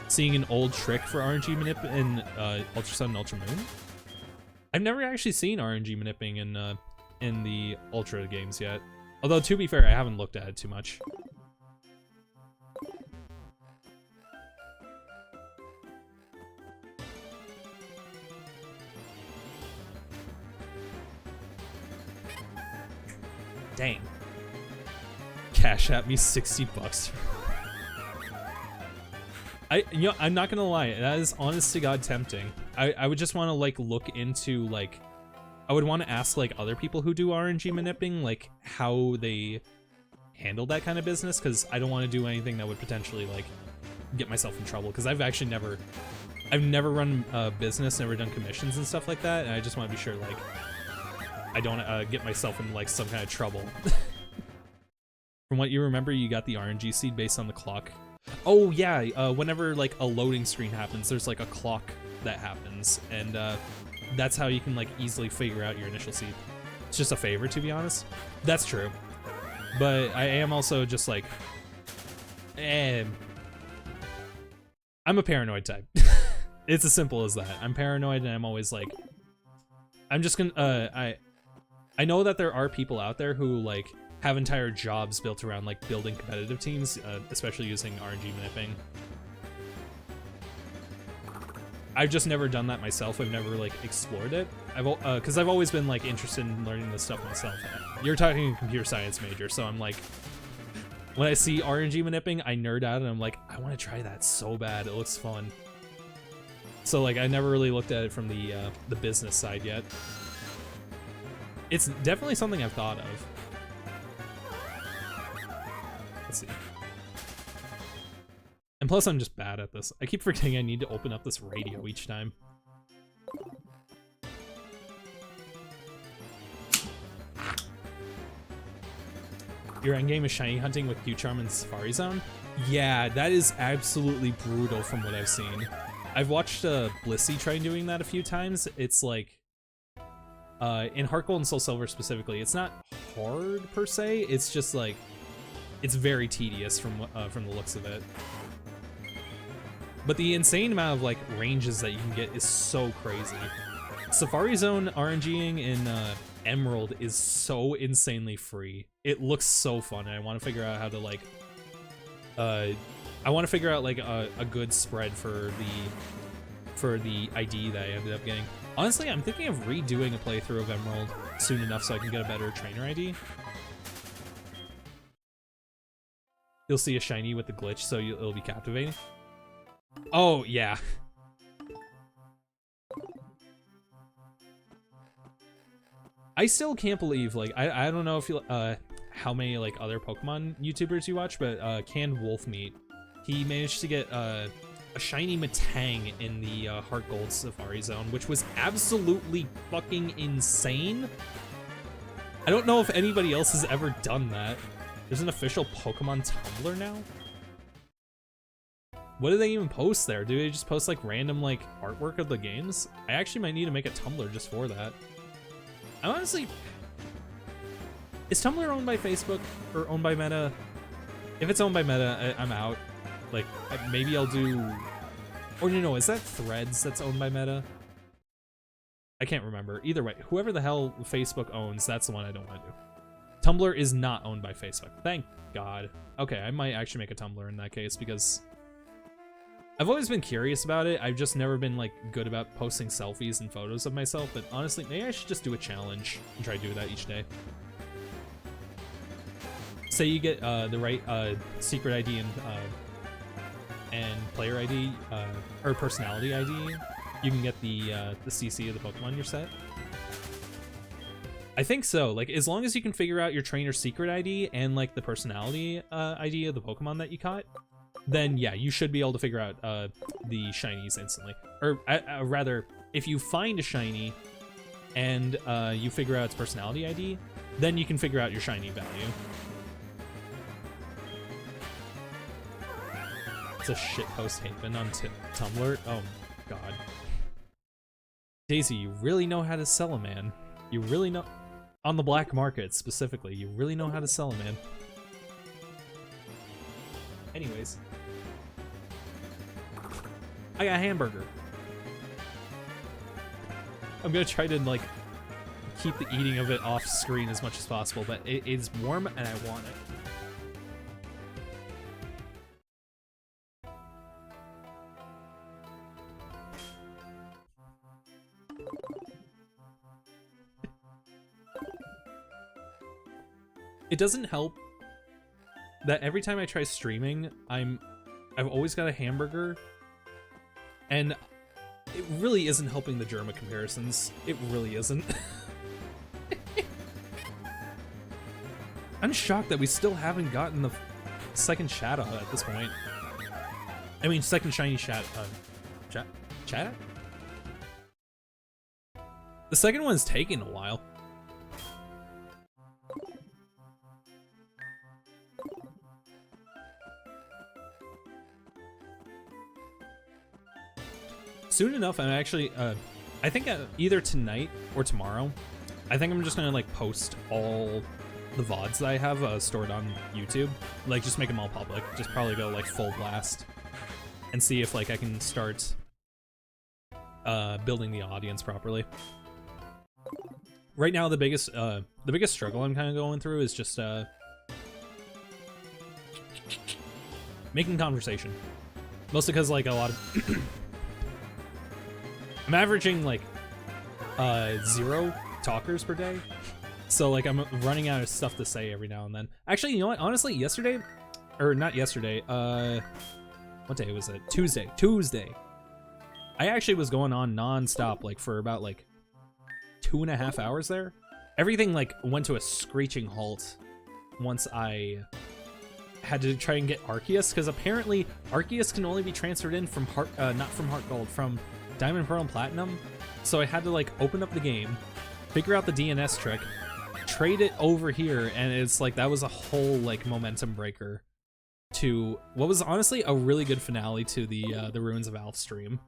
Seeing an old trick for RNG manip in Ultra Sun and Ultra Moon. I've never actually seen RNG manipping in the Ultra games yet. Although, to be fair, I haven't looked at it too much. Dang. Cash at me 60 bucks. I'm not gonna lie, that is honest to God tempting. I would just want to like look into like, I would want to ask like other people who do RNG manipping like how they handle that kind of business, because I don't want to do anything that would potentially like get myself in trouble, because I've never run a business, never done commissions and stuff like that, and I just want to be sure like I don't get myself in like some kind of trouble. From what you remember, you got the RNG seed based on the clock. Oh yeah, whenever like a loading screen happens, there's like a clock that happens, and that's how you can like easily figure out your initial seed. It's just a favor, to be honest. That's true, but I am also just like, I'm a paranoid type. It's as simple as that. I'm paranoid, and I'm always like, I'm just gonna I know that there are people out there who like have entire jobs built around like building competitive teams, especially using RNG manipping. I've just never done that myself. I've never like explored it. Because I've always been like interested in learning this stuff myself. You're talking a computer science major, so I'm like, when I see RNG manipping, I nerd out and I'm like, I want to try that so bad. It looks fun. So like, I never really looked at it from the business side yet. It's definitely something I've thought of. Let's see. And plus, I'm just bad at this. I keep forgetting I need to open up this radio each time. Your endgame is shiny hunting with Q-Charm and Safari Zone? Yeah, that is absolutely brutal from what I've seen. I've watched Blissey try doing that a few times. It's like, in HeartGold and Soul Silver specifically, it's not hard per se. It's just like, it's very tedious from the looks of it. But the insane amount of like ranges that you can get is so crazy. Safari Zone RNGing in Emerald is so insanely free. It looks so fun, and I want to figure out how to like, I want to figure out like a good spread for the ID that I ended up getting. Honestly, I'm thinking of redoing a playthrough of Emerald soon enough so I can get a better trainer ID. You'll see a shiny with the glitch, so it'll be captivating. Oh, yeah. I still can't believe, like, I don't know if you, how many, like, other Pokemon YouTubers you watch, but, Canned Wolfmeat, he managed to get, a shiny Metang in the, HeartGold Safari Zone, which was absolutely fucking insane. I don't know if anybody else has ever done that. There's an official Pokemon Tumblr now? What do they even post there? Do they just post like random like artwork of the games? I actually might need to make a Tumblr just for that. I'm honestly... Is Tumblr owned by Facebook or owned by Meta? If it's owned by Meta, I'm out. Like, maybe I'll do... Or no, is that Threads that's owned by Meta? I can't remember. Either way, whoever the hell Facebook owns, that's the one I don't want to do. Tumblr is not owned by Facebook. Thank God. Okay, I might actually make a Tumblr in that case, because I've always been curious about it. I've just never been like good about posting selfies and photos of myself, but honestly, maybe I should just do a challenge and try to do that each day. Say you get the right secret ID and player ID or personality ID, you can get the CC of the Pokemon you're set. I think so. Like, as long as you can figure out your trainer's secret ID and like the personality ID of the Pokemon that you caught, then yeah, you should be able to figure out the shinies instantly. Or rather, if you find a shiny and you figure out its personality ID, then you can figure out your shiny value. It's a shitpost haven on Tumblr. Oh God. Daisy, you really know how to sell a man. You really know. On the black market, specifically. You really know how to sell it, man. Anyways. I got a hamburger. I'm gonna try to, like, keep the eating of it off screen as much as possible, but it is warm and I want it. It doesn't help that every time I try streaming, I've always got a hamburger, and it really isn't helping the Germa comparisons. It really isn't. I'm shocked that we still haven't gotten the second Shadow at this point. I mean, second shiny Shadow. Shadow? The second one's taking a while. Soon enough, I'm actually, I think either tonight or tomorrow, I think I'm just gonna, like, post all the VODs that I have stored on YouTube. Like, just make them all public. Just probably go, like, full blast. And see if, like, I can start building the audience properly. Right now, the biggest struggle I'm kind of going through is just, making conversation. Mostly because, like, a lot of... I'm averaging, like, 0 talkers per day. So, like, I'm running out of stuff to say every now and then. Actually, you know what? Honestly, yesterday, or not yesterday, what day was it? Tuesday. I actually was going on non-stop, like, for about, like, 2.5 hours there. Everything, like, went to a screeching halt once I had to try and get Arceus, because apparently Arceus can only be transferred in from not from HeartGold, from Diamond, Pearl, and Platinum. So I had to, like, open up the game, figure out the DNS trick, trade it over here, and it's like that was a whole, like, momentum breaker to what was honestly a really good finale to the Ruins of Alph stream.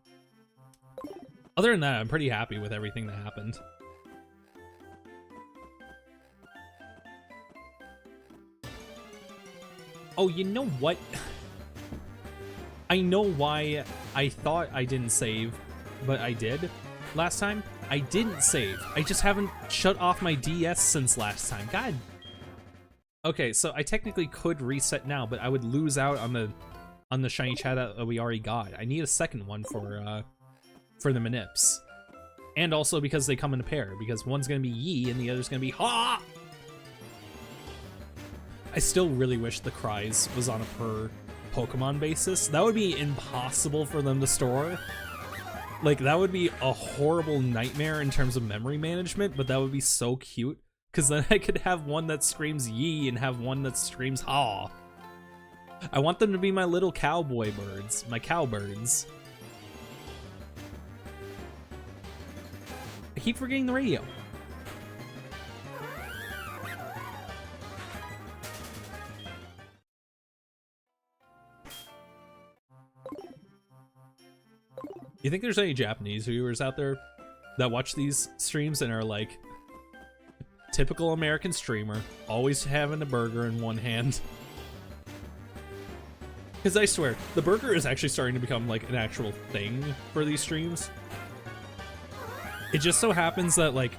Other than that, I'm pretty happy with everything that happened. Oh, you know what? I know why I thought I didn't save, but I did last time. I didn't save. I just haven't shut off my DS since last time. God. Okay, so I technically could reset now, but I would lose out on the shiny chat that we already got. I need a second one for the Manips. And also because they come in a pair, because one's gonna be Yi and the other's gonna be Ha! I still really wish the Cries was on a per Pokemon basis. That would be impossible for them to store. Like, that would be a horrible nightmare in terms of memory management, but that would be so cute, because then I could have one that screams Yi and have one that screams Ha. I want them to be my little cowboy birds, my cowbirds. I keep forgetting the radio. You think there's any Japanese viewers out there that watch these streams and are like, typical American streamer, always having a burger in one hand? Because I swear, the burger is actually starting to become like an actual thing for these streams. It just so happens that, like,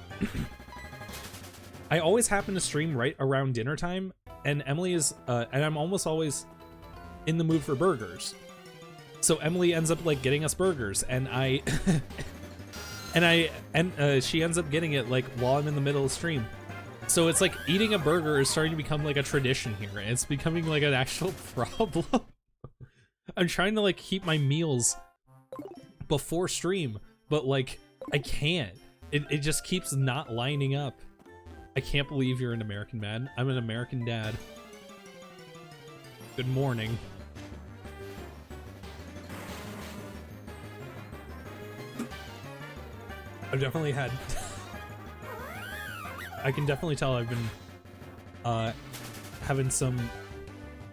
I always happen to stream right around dinner time, and Emily is, and I'm almost always in the mood for burgers. So Emily ends up, like, getting us burgers, and she ends up getting it, like, while I'm in the middle of the stream. So it's like eating a burger is starting to become like a tradition here, and it's becoming like an actual problem. I'm trying to, like, keep my meals before stream, but, like, I can't. It just keeps not lining up. I can't believe you're an American man. I'm an American dad. Good morning. I've definitely had... I can definitely tell I've been having some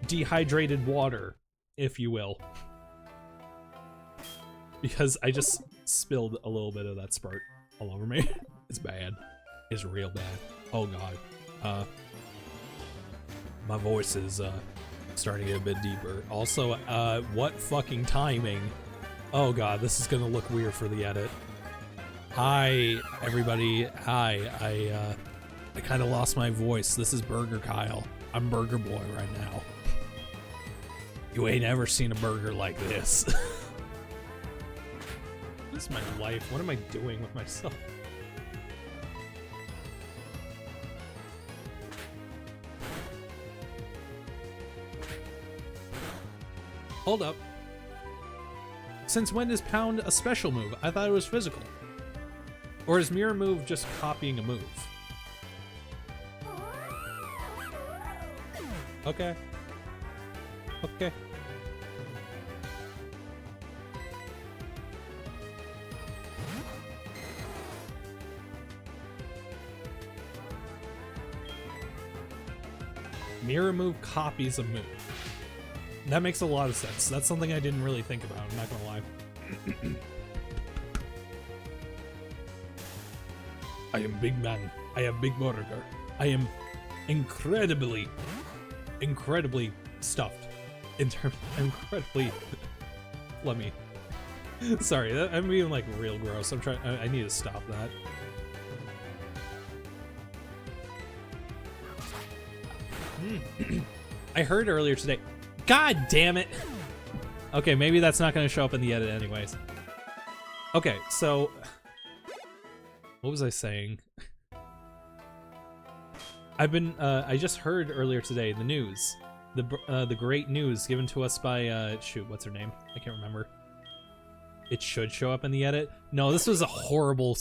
dehydrated water, if you will. Because I just spilled a little bit of that Sprite all over me. It's bad. is real bad. Oh god. My voice is starting to get a bit deeper. Also, what fucking timing? Oh god, this is gonna look weird for the edit. Hi, everybody. Hi, I kind of lost my voice. This is Burger Kyle. I'm Burger Boy right now. You ain't ever seen a burger like this. What is my life? What am I doing with myself? Hold up. Since when is pound a special move? I thought it was physical. Or is mirror move just copying a move? Okay. Okay. Mirror move copies a move. That makes a lot of sense. That's something I didn't really think about, I'm not gonna lie. I am big man. I am big burger. I am incredibly stuffed. Incredibly let me. Sorry, I'm being like real gross. I need to stop that. I heard earlier today. God damn it. Okay, maybe that's not going to show up in the edit anyways. Okay, so what was I saying? I just heard earlier today the news. The great news given to us by shoot, what's her name? I can't remember. It should show up in the edit. No, this was horrible.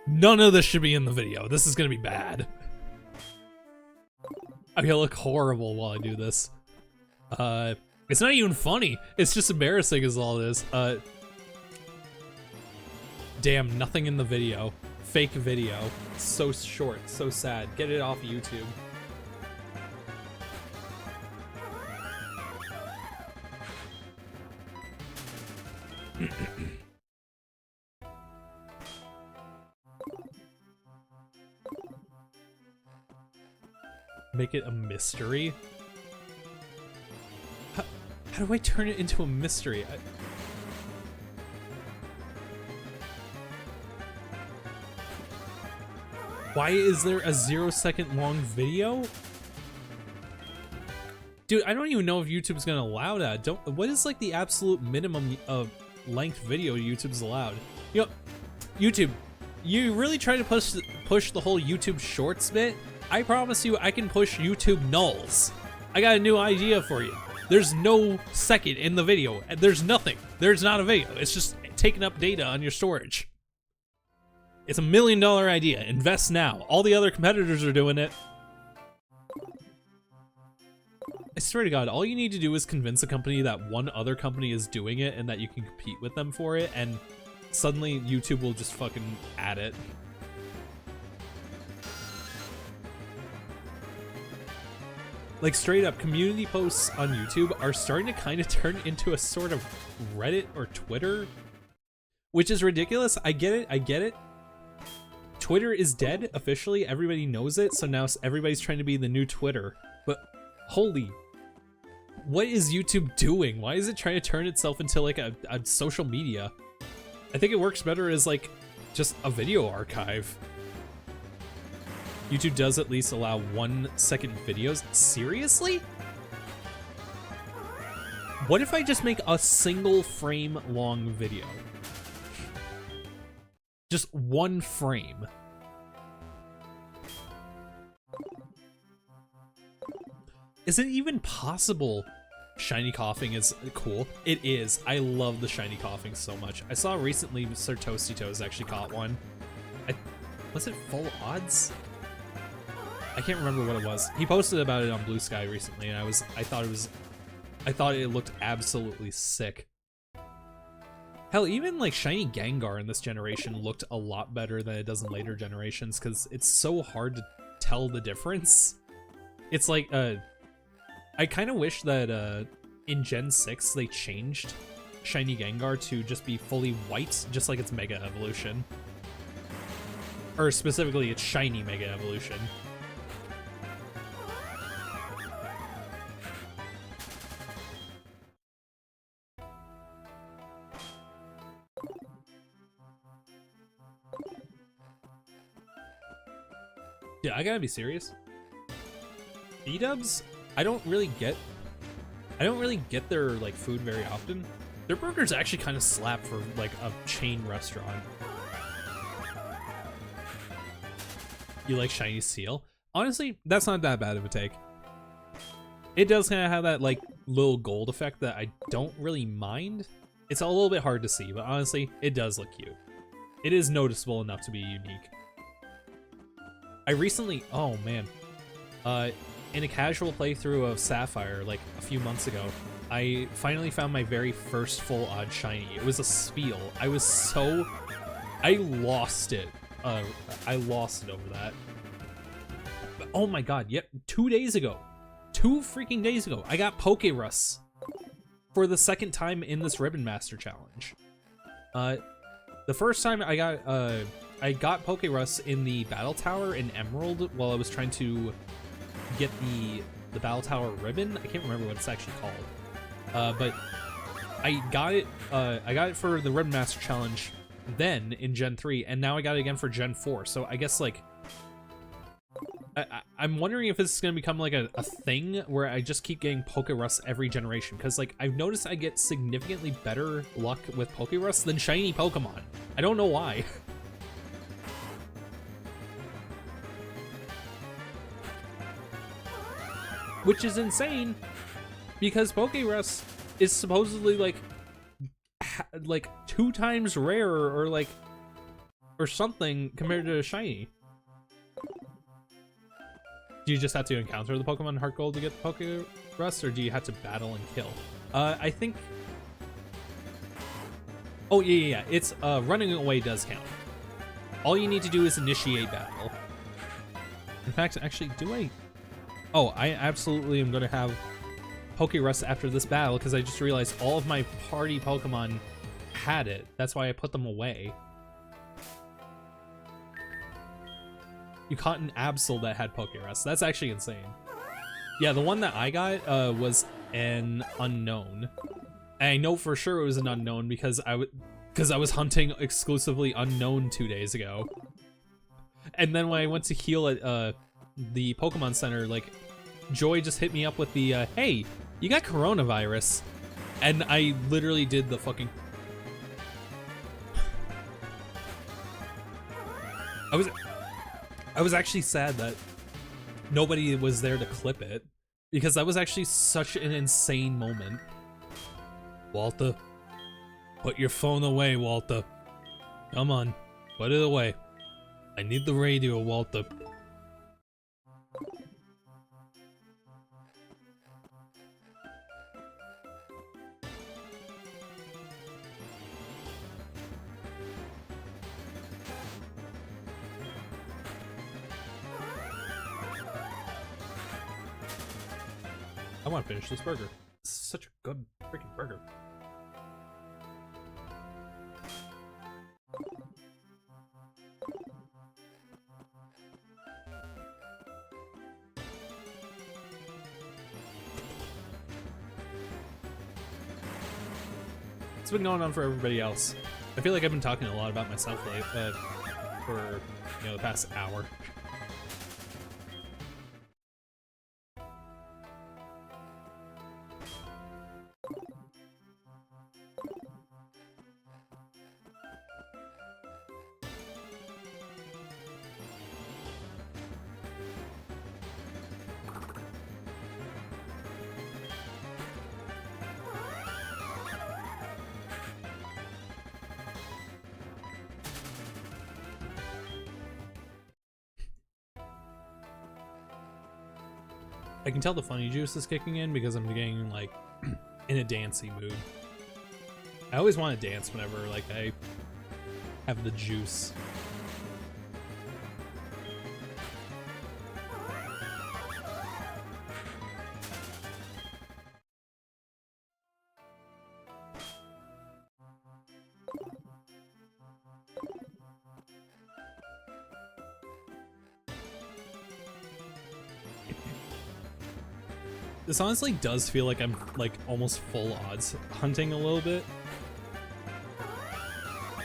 None of this should be in the video. This is going to be bad. I'm gonna look horrible while I do this. It's not even funny. It's just embarrassing is all it is. Damn, nothing in the video. Fake video. So short, so sad. Get it off YouTube. Make it a mystery? How do I turn it into a mystery? Why is there a 0-second long video? Dude, I don't even know if YouTube's gonna allow that. What is like the absolute minimum of length video YouTube's allowed? You know, YouTube, you really try to push the whole YouTube Shorts bit? I promise you I can push YouTube nulls. I got a new idea for you. There's no second in the video. There's nothing. There's not a video. It's just taking up data on your storage. It's $1 million idea. Invest now. All the other competitors are doing it. I swear to God, all you need to do is convince a company that one other company is doing it and that you can compete with them for it, and suddenly YouTube will just fucking add it. Like, straight up, community posts on YouTube are starting to kind of turn into a sort of Reddit or Twitter, which is ridiculous. I get it. Twitter is dead, officially. Everybody knows it, so now everybody's trying to be the new Twitter. But, holy, what is YouTube doing? Why is it trying to turn itself into, like, a social media? I think it works better as, like, just a video archive. YouTube does at least allow 1-second videos. Seriously? What if I just make a single frame long video? Just one frame. Is it even possible? Shiny coughing is cool. It is. I love the shiny coughing so much. I saw recently Sir Toasty Toes actually caught one. Was it full odds? I can't remember what it was. He posted about it on Blue Sky recently, and I thought it looked absolutely sick. Hell, even like shiny Gengar in this generation looked a lot better than it does in later generations, because it's so hard to tell the difference. It's like, I kind of wish that in Gen 6 they changed shiny Gengar to just be fully white, just like its Mega Evolution. Or specifically, its shiny Mega Evolution. Yeah, I gotta be serious. B-dubs, I don't really get their like food very often. Their burgers actually kind of slap for like a chain restaurant. You like shiny seal? Honestly, that's not that bad of a take. It does kind of have that like little gold effect that I don't really mind. It's a little bit hard to see, but honestly, it does look cute. It is noticeable enough to be unique. I recently, oh man, in a casual playthrough of Sapphire like a few months ago, I finally found my very first full odd shiny. It was a Spiel. I lost it. I lost it over that. But, oh my god, yep, 2 days ago. 2 freaking days ago, I got Pokerus for the second time in this Ribbon Master Challenge. The first time I got Pokerus in the Battle Tower in Emerald while I was trying to get the Battle Tower ribbon. I can't remember what it's actually called. But I got it for the Ribbon Master Challenge then in Gen 3, and now I got it again for Gen 4. So I guess like I'm wondering if this is gonna become like a thing where I just keep getting Pokerus every generation, because like I've noticed I get significantly better luck with Pokerus than shiny Pokemon. I don't know why. Which is insane, because Pokerus is supposedly like 2 times rarer or something compared to a shiny. Do you just have to encounter the Pokemon in HeartGold to get the Pokerus, or do you have to battle and kill? I think... Oh, yeah. It's, running away does count. All you need to do is initiate battle. In fact, actually, do I... Oh, I absolutely am going to have Pokerus after this battle, because I just realized all of my party Pokemon had it. That's why I put them away. You caught an Absol that had Pokerus. That's actually insane. Yeah, the one that I got was an unknown. And I know for sure it was an unknown because I was hunting exclusively unknown 2 days ago. And then when I went to heal at the Pokemon Center, like, Joy just hit me up with the, hey, you got coronavirus. And I literally did the fucking... I was actually sad that nobody was there to clip it, because that was actually such an insane moment. Walter, put your phone away, Walter. Come on, put it away. I need the radio, Walter. I want to finish this burger. This is such a good freaking burger. What's been going on for everybody else? I feel like I've been talking a lot about myself for the past hour. I can tell the funny juice is kicking in because I'm getting like in a dancey mood. I always want to dance whenever like I have the juice. This honestly does feel like I'm like almost full odds hunting a little bit.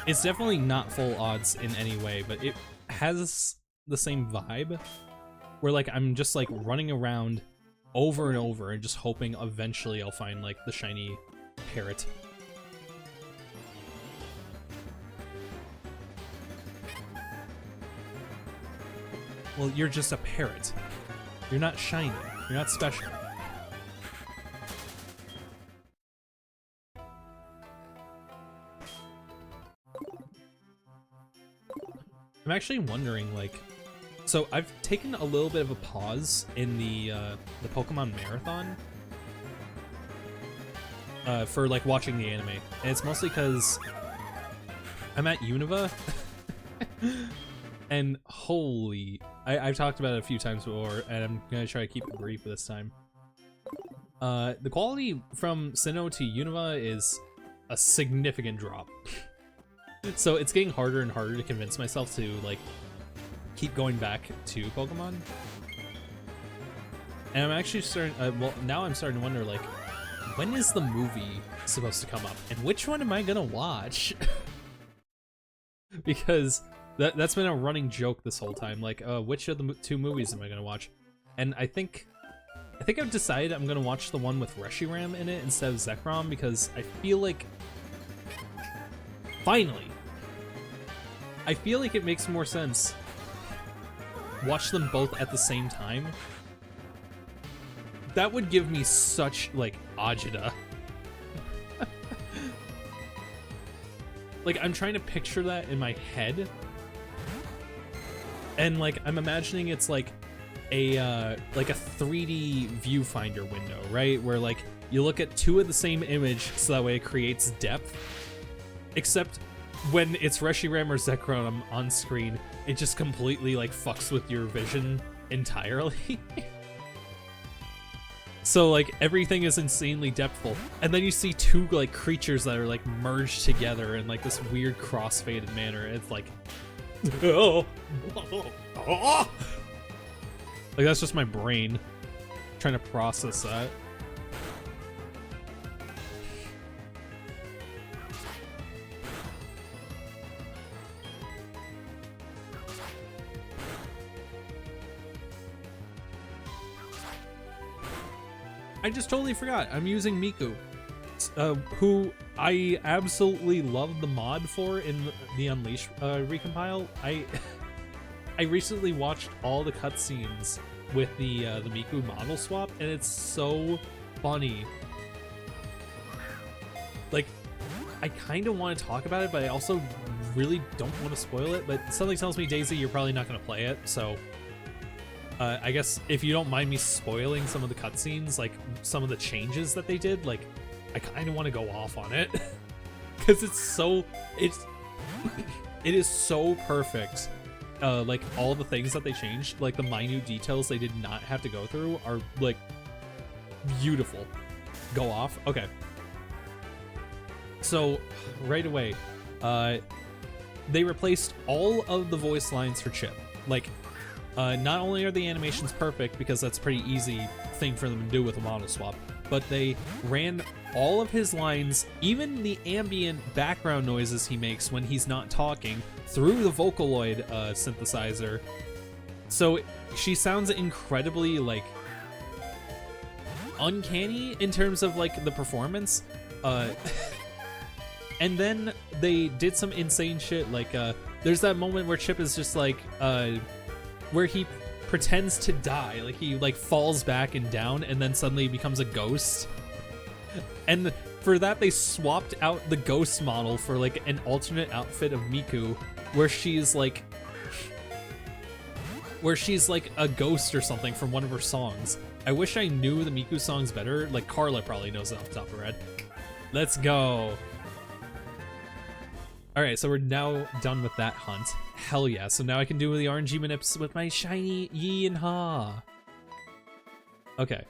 It's definitely not full odds in any way, but it has the same vibe where like I'm just like running around over and over and just hoping eventually I'll find like the shiny parrot. Well, you're just a parrot. You're not shiny. You're not special. I'm actually wondering, like, so I've taken a little bit of a pause in the Pokemon Marathon for like watching the anime, and it's mostly because I'm at Unova, and holy, I've talked about it a few times before, and I'm gonna try to keep it brief this time. The quality from Sinnoh to Unova is a significant drop. So it's getting harder and harder to convince myself to like keep going back to Pokemon. And I'm actually starting, well, now I'm starting to wonder, like, when is the movie supposed to come up? And which one am I gonna watch? Because that's been a running joke this whole time. Like, which of the two movies am I gonna watch? And I think I've decided I'm gonna watch the one with Reshiram in it instead of Zekrom, because I feel like, finally, I feel like it makes more sense. Watch them both at the same time. That would give me such, like, agita. Like, I'm trying to picture that in my head. And, like, I'm imagining it's, like a 3D viewfinder window, right? Where, like, you look at two of the same image, so that way it creates depth. Except when it's Reshiram or Zekrom on screen, it just completely, like, fucks with your vision entirely. So, like, everything is insanely depthful. And then you see two, like, creatures that are, like, merged together in, like, this weird cross-faded manner. It's like... Like, that's just my brain trying to process that. I just totally forgot. I'm using Miku, who I absolutely love the mod for in the Unleash recompile. I recently watched all the cutscenes with the Miku model swap, and it's so funny. Like, I kind of want to talk about it, but I also really don't want to spoil it. But something tells me, Daisy, you're probably not going to play it, so... I guess if you don't mind me spoiling some of the cutscenes, like some of the changes that they did, like I kind of want to go off on it because it is so perfect. Like all the things that they changed, like the minute details they did not have to go through are like beautiful. Go off. Okay. So right away, they replaced all of the voice lines for Chip. Like, not only are the animations perfect, because that's a pretty easy thing for them to do with a model swap, but they ran all of his lines, even the ambient background noises he makes when he's not talking, through the Vocaloid synthesizer. So she sounds incredibly, like, uncanny in terms of, like, the performance. And then they did some insane shit, like, there's that moment where Chip is just, like, where he pretends to die, like he like falls back and down and then suddenly becomes a ghost. And for that they swapped out the ghost model for like an alternate outfit of Miku where she's like a ghost or something from one of her songs. I wish I knew the Miku songs better. Like Carla probably knows it off the top of her head. Let's go. Alright, so we're now done with that hunt. Hell yeah, so now I can do the RNG manips with my shiny Yi and Ha. Okay.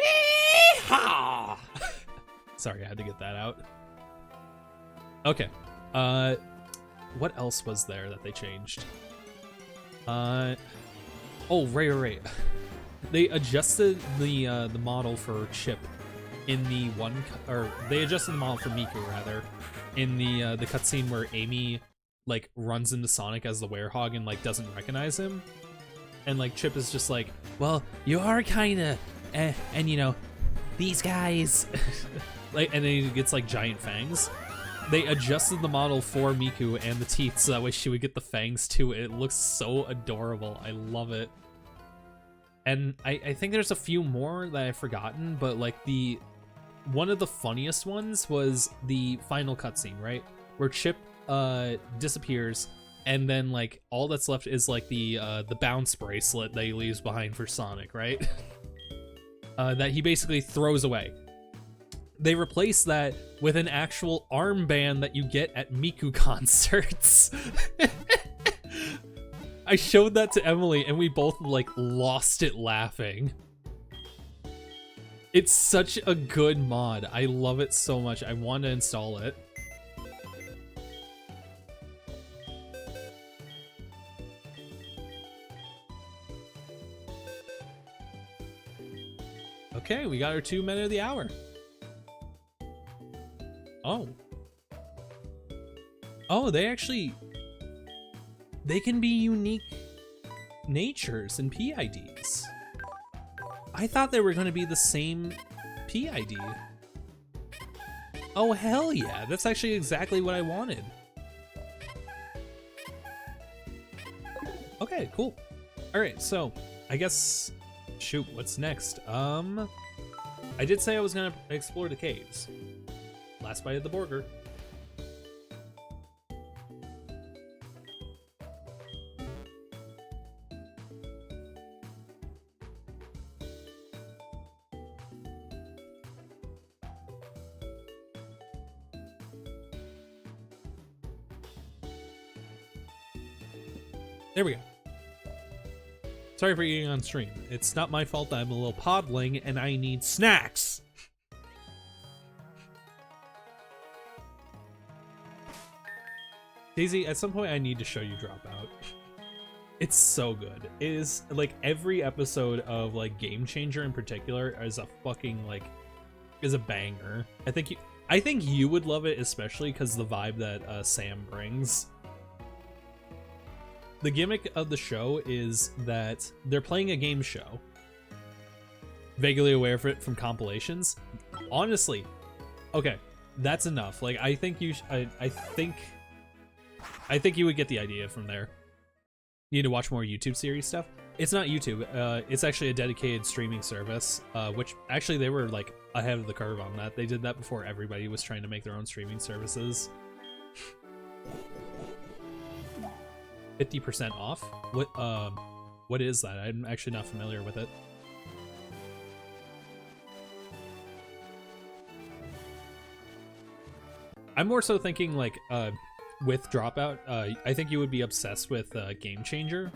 Yeehaw! Sorry, I had to get that out. Okay. What else was there that they changed? Oh, right. They adjusted the model for Chip in the they adjusted the model for Miku rather in the cutscene where Amy like runs into Sonic as the werehog and like doesn't recognize him, and like Chip is just like, well, you are kinda, and you know, these guys, like, and then he gets like giant fangs. They adjusted the model for Miku and the teeth so that way she would get the fangs too. It looks so adorable. I love it. And I think there's a few more that I've forgotten, but like one of the funniest ones was the final cutscene, right? Where Chip disappears, and then like all that's left is like the bounce bracelet that he leaves behind for Sonic, right? That he basically throws away. They replaced that with an actual armband that you get at Miku concerts. I showed that to Emily and we both like lost it laughing. It's such a good mod. I love it so much. I want to install it. Okay, we got our 2 men of the hour. Oh, they can be unique natures and PIDs. I thought they were going to be the same PID. Oh, hell yeah. That's actually exactly what I wanted. Okay, cool. All right, so I guess, shoot, what's next? I did say I was going to explore the caves. Last bite of the burger. There we go. Sorry for eating on stream. It's not my fault that I'm a little podling and I need snacks. Daisy, at some point I need to show you Dropout. It's so good. It is like every episode of like Game Changer in particular is a fucking like is a banger. I think you would love it, especially because the vibe that Sam brings. The gimmick of the show is that they're playing a game show. Vaguely aware of it from compilations. Honestly, okay, that's enough. Like I think you I think you would get the idea from there. You need to watch more YouTube series stuff. It's not YouTube. It's actually a dedicated streaming service, which actually they were like ahead of the curve on that. They did that before everybody was trying to make their own streaming services. 50% off? What is that? I'm actually not familiar with it. I'm more so thinking like with Dropout, I think you would be obsessed with Game Changer.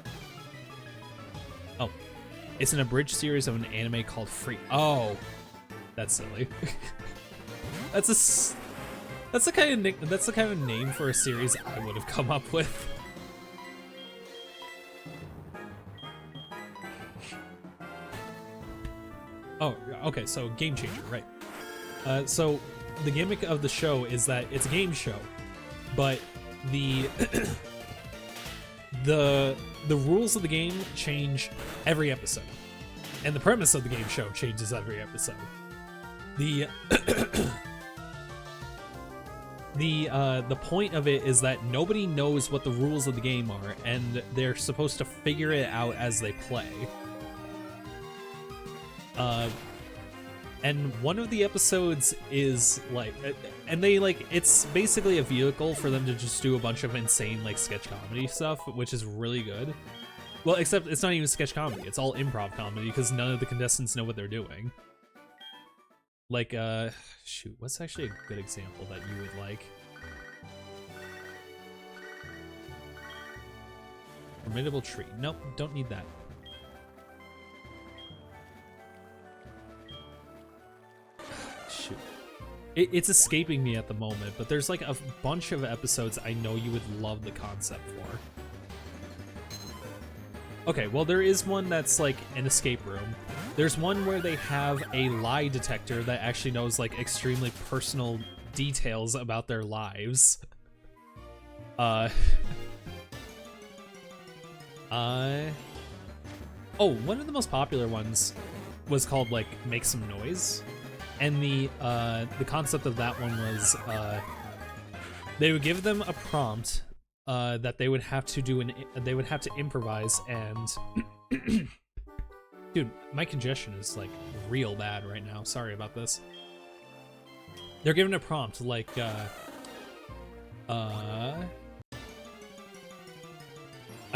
Oh, it's an abridged series of an anime called Free. Oh, that's silly. that's the kind of name for a series I would have come up with. Oh, okay, so Game Changer, right. So the gimmick of the show is that it's a game show, but the the rules of the game change every episode, and the premise of the game show changes every episode. The the point of it is that nobody knows what the rules of the game are, and they're supposed to figure it out as they play. And one of the episodes is like, and they like, it's basically a vehicle for them to just do a bunch of insane like sketch comedy stuff, which is really good. Well, except it's not even sketch comedy, it's all improv comedy because none of the contestants know what they're doing. Like, shoot, what's actually a good example that you would like? Formidable tree. Nope, don't need that. It's escaping me at the moment, but there's like a bunch of episodes I know you would love the concept for. Okay, well, there is one that's like an escape room. There's one where they have a lie detector that actually knows like extremely personal details about their lives. Oh, one of the most popular ones was called like Make Some Noise. And the concept of that one was they would give them a prompt that they would have to do they would have to improvise, and dude, my congestion is like real bad right now. Sorry about this. They're given a prompt like a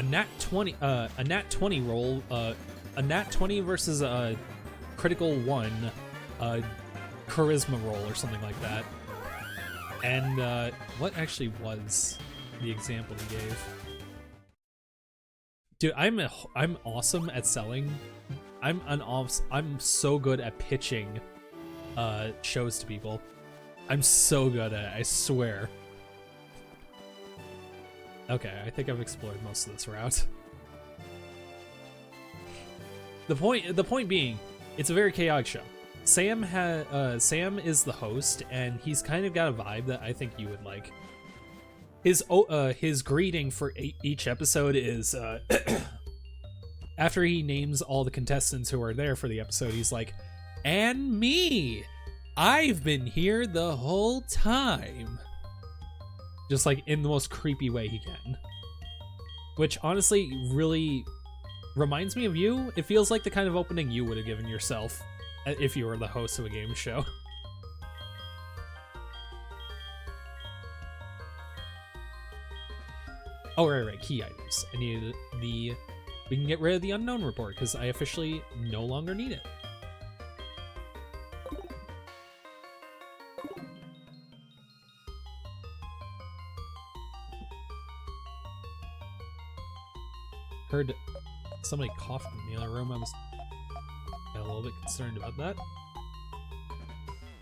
nat 20 roll, a nat 20 versus a critical 1 charisma roll or something like that. And what actually was the example he gave? Dude, I'm awesome at selling. I'm so good at pitching shows to people. I'm so good at it, I swear. Okay, I think I've explored most of this route. The point being, it's a very chaotic show. Sam is the host, and he's kind of got a vibe that I think you would like. His greeting for each episode is after he names all the contestants who are there for the episode, he's like, "And me, I've been here the whole time." Just like in the most creepy way he can. Which honestly really reminds me of you. It feels like the kind of opening you would have given yourself if you were the host of a game show. Oh, right, key items. I need we can get rid of the unknown report because I officially no longer need it. Heard somebody cough in the other room. I was a little bit concerned about that.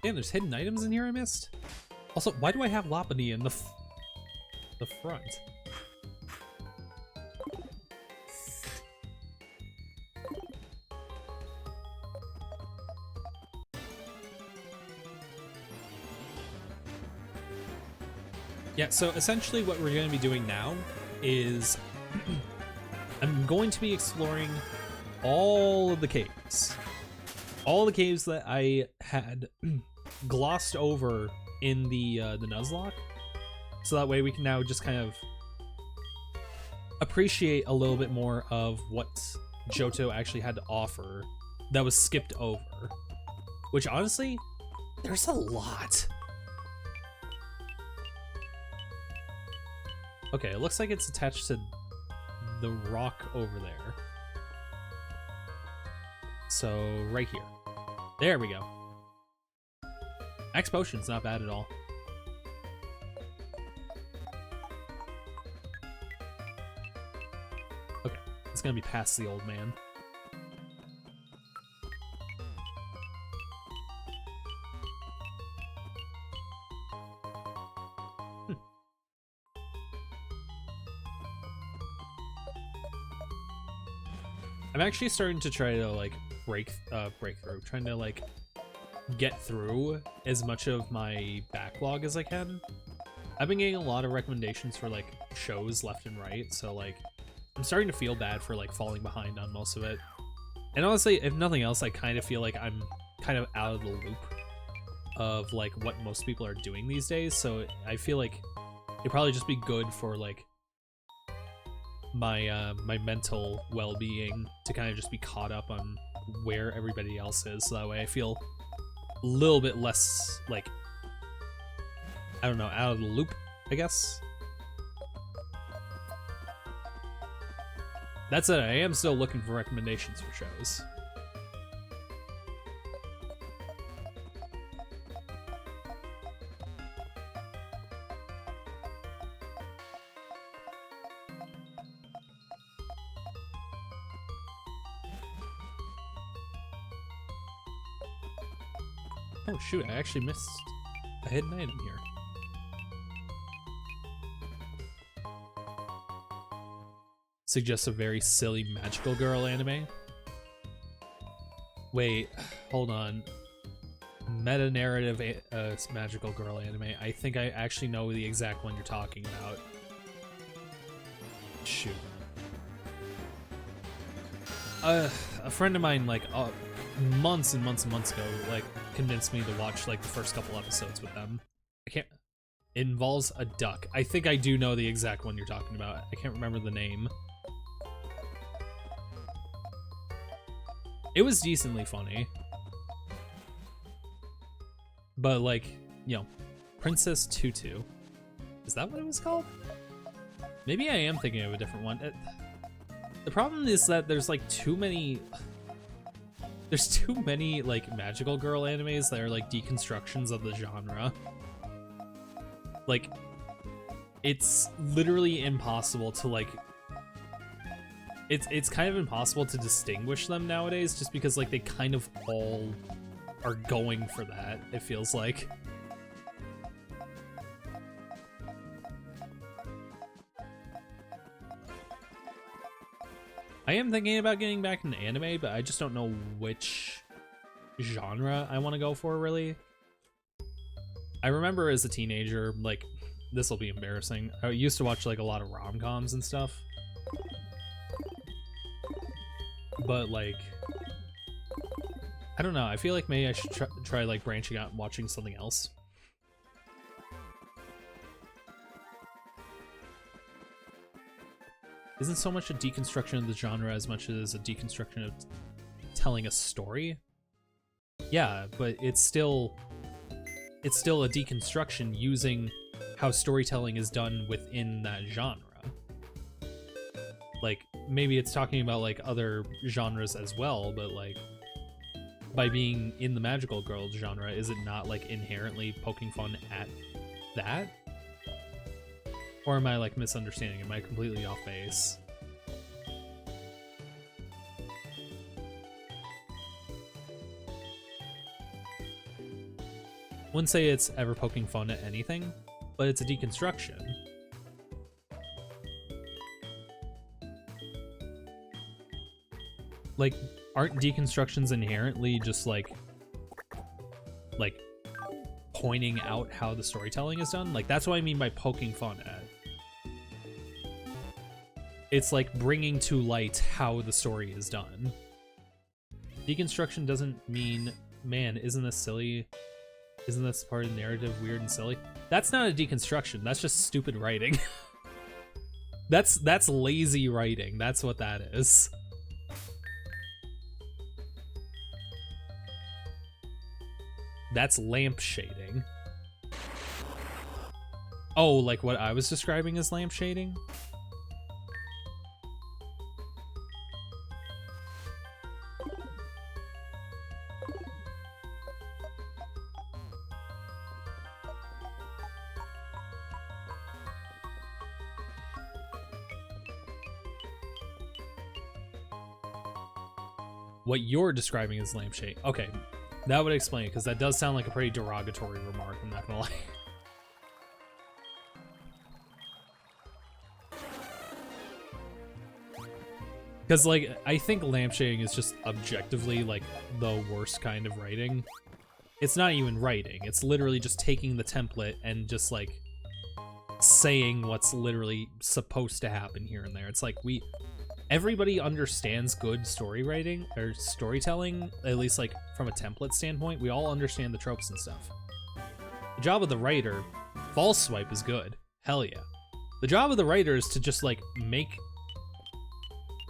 Damn, there's hidden items in here I missed. Also, why do I have Lopunny in the front? Yeah, so essentially what we're going to be doing now is I'm going to be exploring all of the caves. All the caves that I had glossed over in the Nuzlocke. So that way we can now just kind of appreciate a little bit more of what Johto actually had to offer that was skipped over. Which honestly, there's a lot. Okay, it looks like it's attached to the rock over there. So, right here. There we go. Max Potion's not bad at all. Okay, it's gonna be past the old man. I'm actually starting to try to like break through, trying to like get through as much of my backlog as I can. I've been getting a lot of recommendations for like shows left and right, so like I'm starting to feel bad for like falling behind on most of it. And honestly, if nothing else, I kind of feel like I'm kind of out of the loop of like what most people are doing these days, so I feel like it'd probably just be good for like my my mental well-being to kind of just be caught up on where everybody else is, so that way I feel a little bit less like, I don't know, out of the loop, I guess. That said, I am still looking for recommendations for shows. Oh shoot, I actually missed a hidden item here. Suggests a very silly magical girl anime. Wait, hold on. Meta-narrative magical girl anime. I think I actually know the exact one you're talking about. Shoot. A friend of mine, like, months and months and months ago, like, convinced me to watch, like, the first couple episodes with them. I can't... It involves a duck. I think I do know the exact one you're talking about. I can't remember the name. It was decently funny. But, like, you know, Princess Tutu. Is that what it was called? Maybe I am thinking of a different one. The problem is that there's, like, too many... There's too many, like, magical girl animes that are, like, deconstructions of the genre. Like, it's literally impossible to, like... It's kind of impossible to distinguish them nowadays just because, like, they kind of all are going for that, it feels like. I am thinking about getting back into anime, but I just don't know which genre I want to go for, really. I remember as a teenager, like, this will be embarrassing, I used to watch, like, a lot of rom-coms and stuff. But, like, I don't know, I feel like maybe I should try like, branching out and watching something else. Isn't so much a deconstruction of the genre as much as a deconstruction of telling a story? Yeah, but it's still a deconstruction using how storytelling is done within that genre. Like, maybe it's talking about, like, other genres as well, but, like, by being in the magical girl genre, is it not, like, inherently poking fun at that? Or am I, like, misunderstanding? Am I completely off base? Wouldn't say it's ever poking fun at anything, but it's a deconstruction. Like, aren't deconstructions inherently just like pointing out how the storytelling is done? Like, that's what I mean by poking fun at. It's like bringing to light how the story is done. Deconstruction doesn't mean, man, isn't this silly? Isn't this part of the narrative weird and silly? That's not a deconstruction, that's just stupid writing. That's lazy writing, that's what that is. That's lampshading. Oh, like what I was describing as lampshading? What you're describing as lampshade. Okay, that would explain it, because that does sound like a pretty derogatory remark, I'm not gonna lie. Because, like, I think lampshading is just objectively, like, the worst kind of writing. It's not even writing, it's literally just taking the template and just, like, saying what's literally supposed to happen here and there. It's like, everybody understands good story writing, or storytelling, at least, like, from a template standpoint. We all understand the tropes and stuff. The job of the writer, false swipe is good. Hell yeah. The job of the writer is to just, like,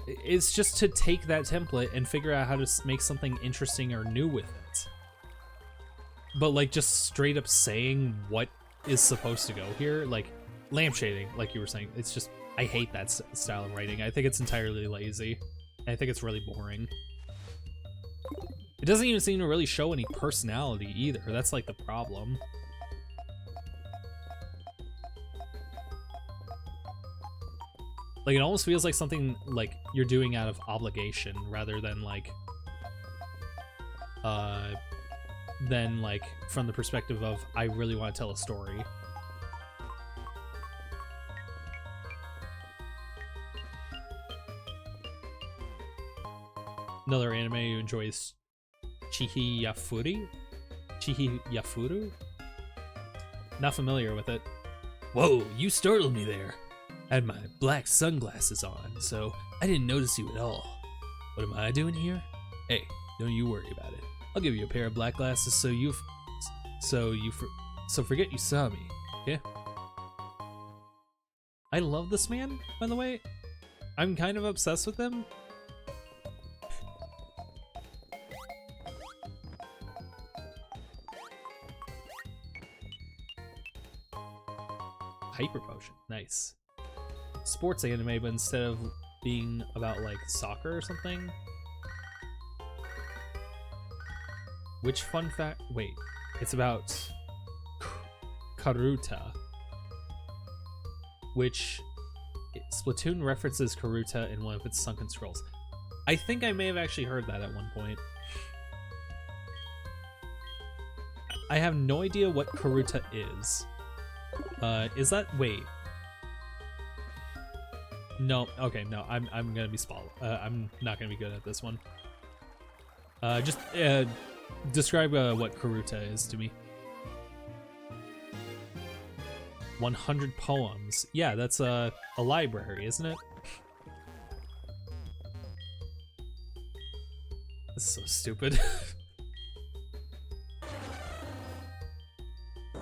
it's just to take that template and figure out how to make something interesting or new with it. But, like, just straight up saying what is supposed to go here, like, lampshading, like you were saying, it's just, I hate that style of writing. I think it's entirely lazy. I think it's really boring. It doesn't even seem to really show any personality either. That's, like, the problem. Like, it almost feels like something, like, you're doing out of obligation rather than, like, than like from the perspective of I really want to tell a story. Another anime you enjoy is Chihiyafuru? Chihiyafuru? Not familiar with it. Whoa, you startled me there. I had my black sunglasses on, so I didn't notice you at all. What am I doing here? Hey, don't you worry about it. I'll give you a pair of black glasses so forget you saw me, okay? I love this man, by the way. I'm kind of obsessed with him. Hyper Potion, nice. Sports anime, but instead of being about like soccer or something. Which fun fact? Wait, it's about Karuta, which Splatoon references Karuta in one of its sunken scrolls. I think I may have actually heard that at one point. I have no idea what Karuta is. Is that, wait. No, okay, no, I'm gonna be I'm not gonna be good at this one. Just describe what Karuta is to me. 100 poems. Yeah, that's a library, isn't it? That's so stupid.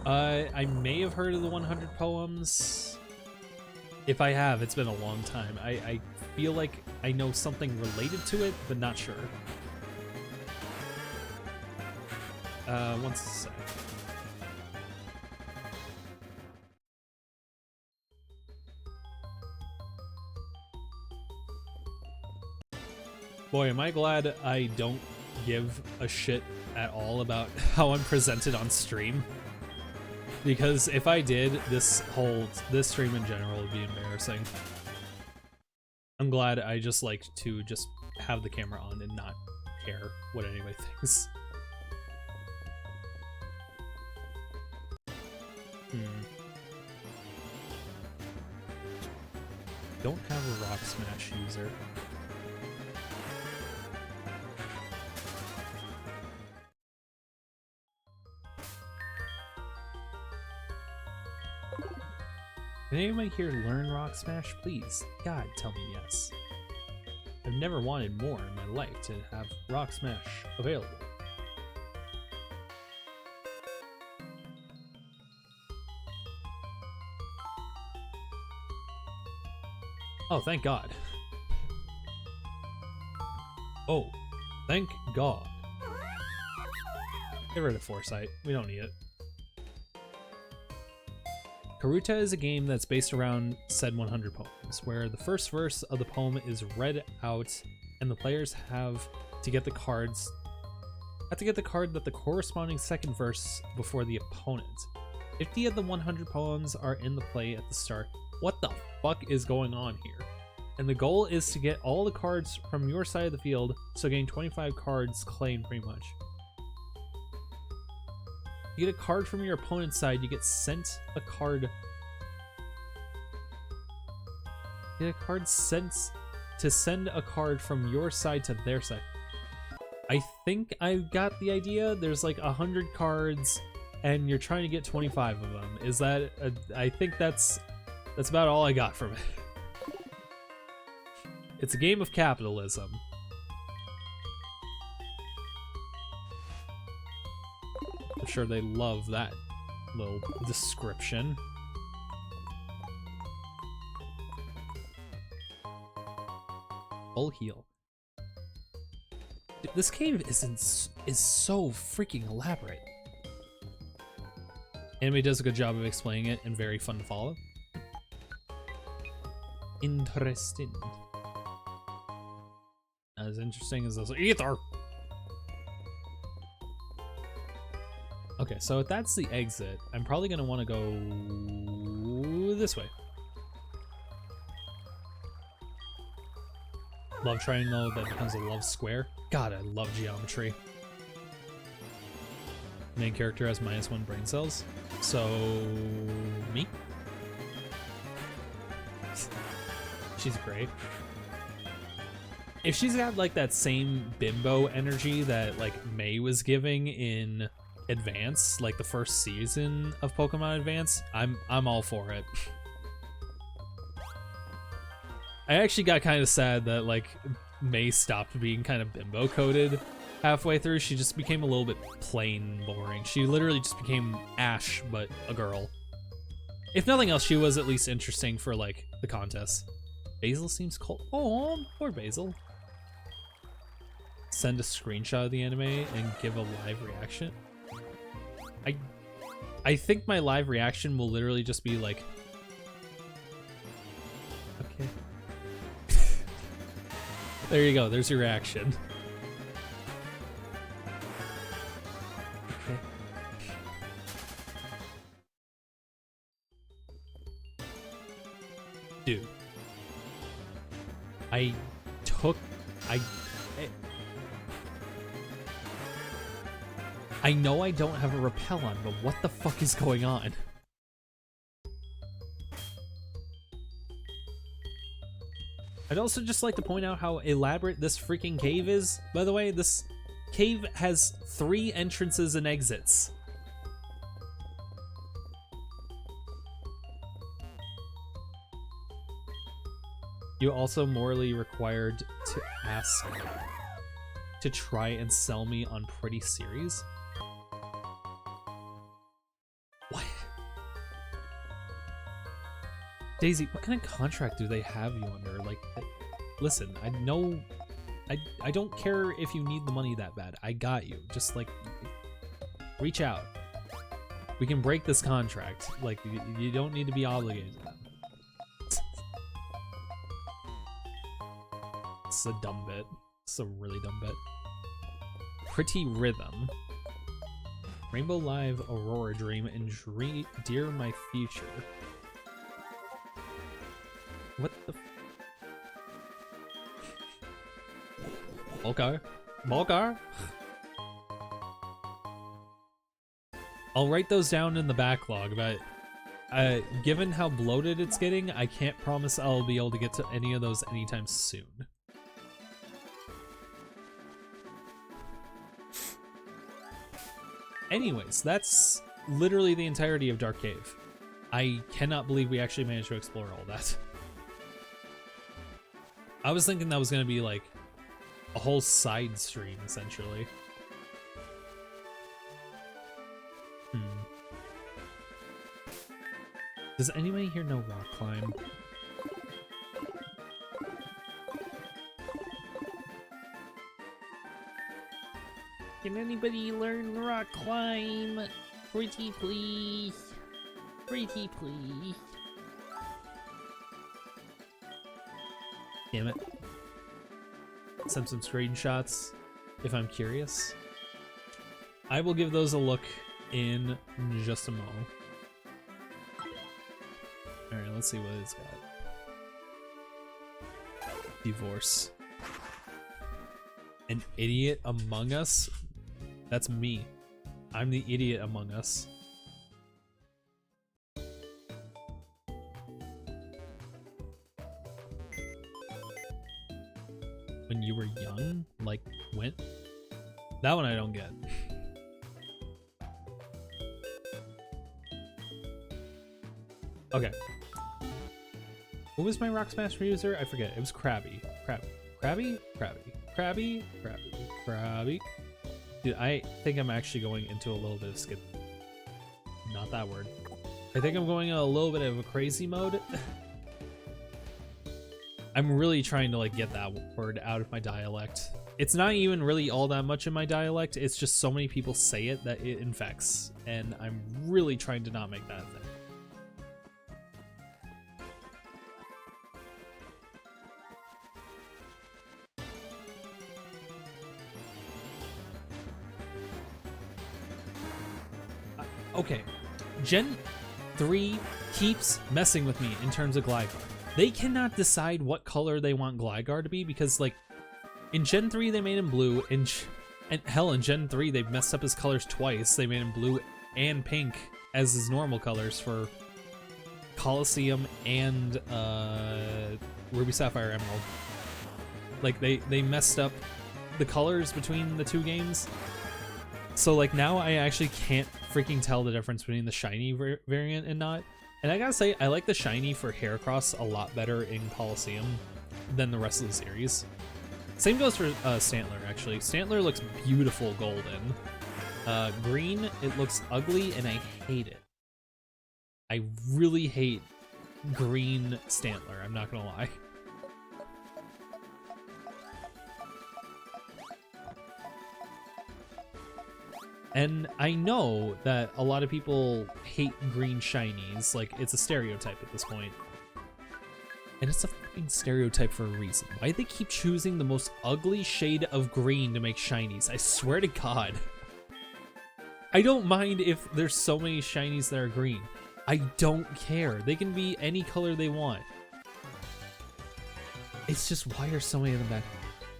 I may have heard of the 100 poems. If I have, it's been a long time. I feel like I know something related to it, but not sure. One sec. Boy, am I glad I don't give a shit at all about how I'm presented on stream. Because if I did, this stream in general would be embarrassing. I'm glad I just like to just have the camera on and not care what anybody thinks. Don't have a Rock Smash user. Can anyone here learn Rock Smash? Please, God, tell me yes. I've never wanted more in my life to have Rock Smash available. Oh, thank God. Oh, thank God. Get rid of Foresight. We don't need it. Karuta is a game that's based around said 100 poems, where the first verse of the poem is read out, and the players have to get the card that the corresponding second verse before the opponent. 50 of the 100 poems are in the play at the start. What the fuck is going on here? And the goal is to get all the cards from your side of the field, so getting 25 cards claimed pretty much. You get a card from your opponent's side, you get sent a card. You get a card sent to send a card from your side to their side. I think I got the idea. There's like 100 cards and you're trying to get 25 of them. Is that I think that's about all I got from it. It's a game of capitalism. I'm sure they love that little description. Full heal. Dude, this cave is so freaking elaborate. Anime does a good job of explaining it and very fun to follow. Interesting. As interesting as those ether. Okay, so if that's the exit, I'm probably gonna want to go this way. Love triangle that becomes a love square. God, I love geometry. main character has -1 brain cells. So me. She's great. If she's got like that same bimbo energy that like May was giving in Advance, like the first season of Pokemon Advance, I'm all for it. I actually got kind of sad that like May stopped being kind of bimbo coded halfway through. She just became a little bit plain boring. She literally just became Ash, but a girl. If nothing else, she was at least interesting for like the contest. Basil seems cold. Oh, poor Basil. Send a screenshot of the anime and give a live reaction. I think my live reaction will literally just be like, okay. There you go, there's your reaction. Okay. Dude. I know I don't have a repel on, but what the fuck is going on? I'd also just like to point out how elaborate this freaking cave is. By the way, this cave has 3 entrances and exits. You also morally required to ask to try and sell me on Pretty Series? What? Daisy, what kind of contract do they have you under? Like, listen, I know, I don't care if you need the money that bad. I got you. Just like, reach out. We can break this contract. Like, you don't need to be obligated to them. It's a dumb bit. It's a really dumb bit. Pretty Rhythm. Rainbow Live, Aurora Dream, and Dear My Future. What the Volcar? Volcar? I'll write those down in the backlog, but given how bloated it's getting, I can't promise I'll be able to get to any of those anytime soon. Anyways, that's literally the entirety of Dark Cave. I cannot believe we actually managed to explore all that. I was thinking that was going to be like a whole side stream, essentially. Does anybody here know rock climb? Can anybody learn rock climb? Pretty please. Pretty please. Damn it. Send some screenshots if I'm curious. I will give those a look in just a moment. Alright, let's see what it's got. Divorce. An idiot among us? That's me. I'm the idiot among us. When you were young? Like, when? That one I don't get. Okay. What was my Rock Smash user? I forget. It was Krabby. Krabby. Dude, I think I'm actually going into a little bit of skip. Not that word. I think I'm going a little bit of a crazy mode. I'm really trying to like get that word out of my dialect. It's not even really all that much in my dialect. It's just so many people say it that it infects. And I'm really trying to not make that a thing. Okay, Gen 3 keeps messing with me in terms of Gligar. They cannot decide what color they want Gligar to be because, like, in Gen 3 they made him blue, And hell, in Gen 3, they've messed up his colors twice. They made him blue and pink as his normal colors for Colosseum and Ruby Sapphire Emerald. Like, they messed up the colors between the two games. So, like, now I actually can't freaking tell the difference between the shiny variant and not. And I gotta say, I like the shiny for Heracross a lot better in Colosseum than the rest of the series. Same goes for Stantler, actually. Stantler looks beautiful golden. Green, it looks ugly, and I hate it. I really hate green Stantler, I'm not gonna lie. And I know that a lot of people hate green shinies, like it's a stereotype at this point. And it's a fucking stereotype for a reason. Why do they keep choosing the most ugly shade of green to make shinies? I swear to God. I don't mind if there's so many shinies that are green. I don't care. They can be any color they want. It's just, why are so many of them back?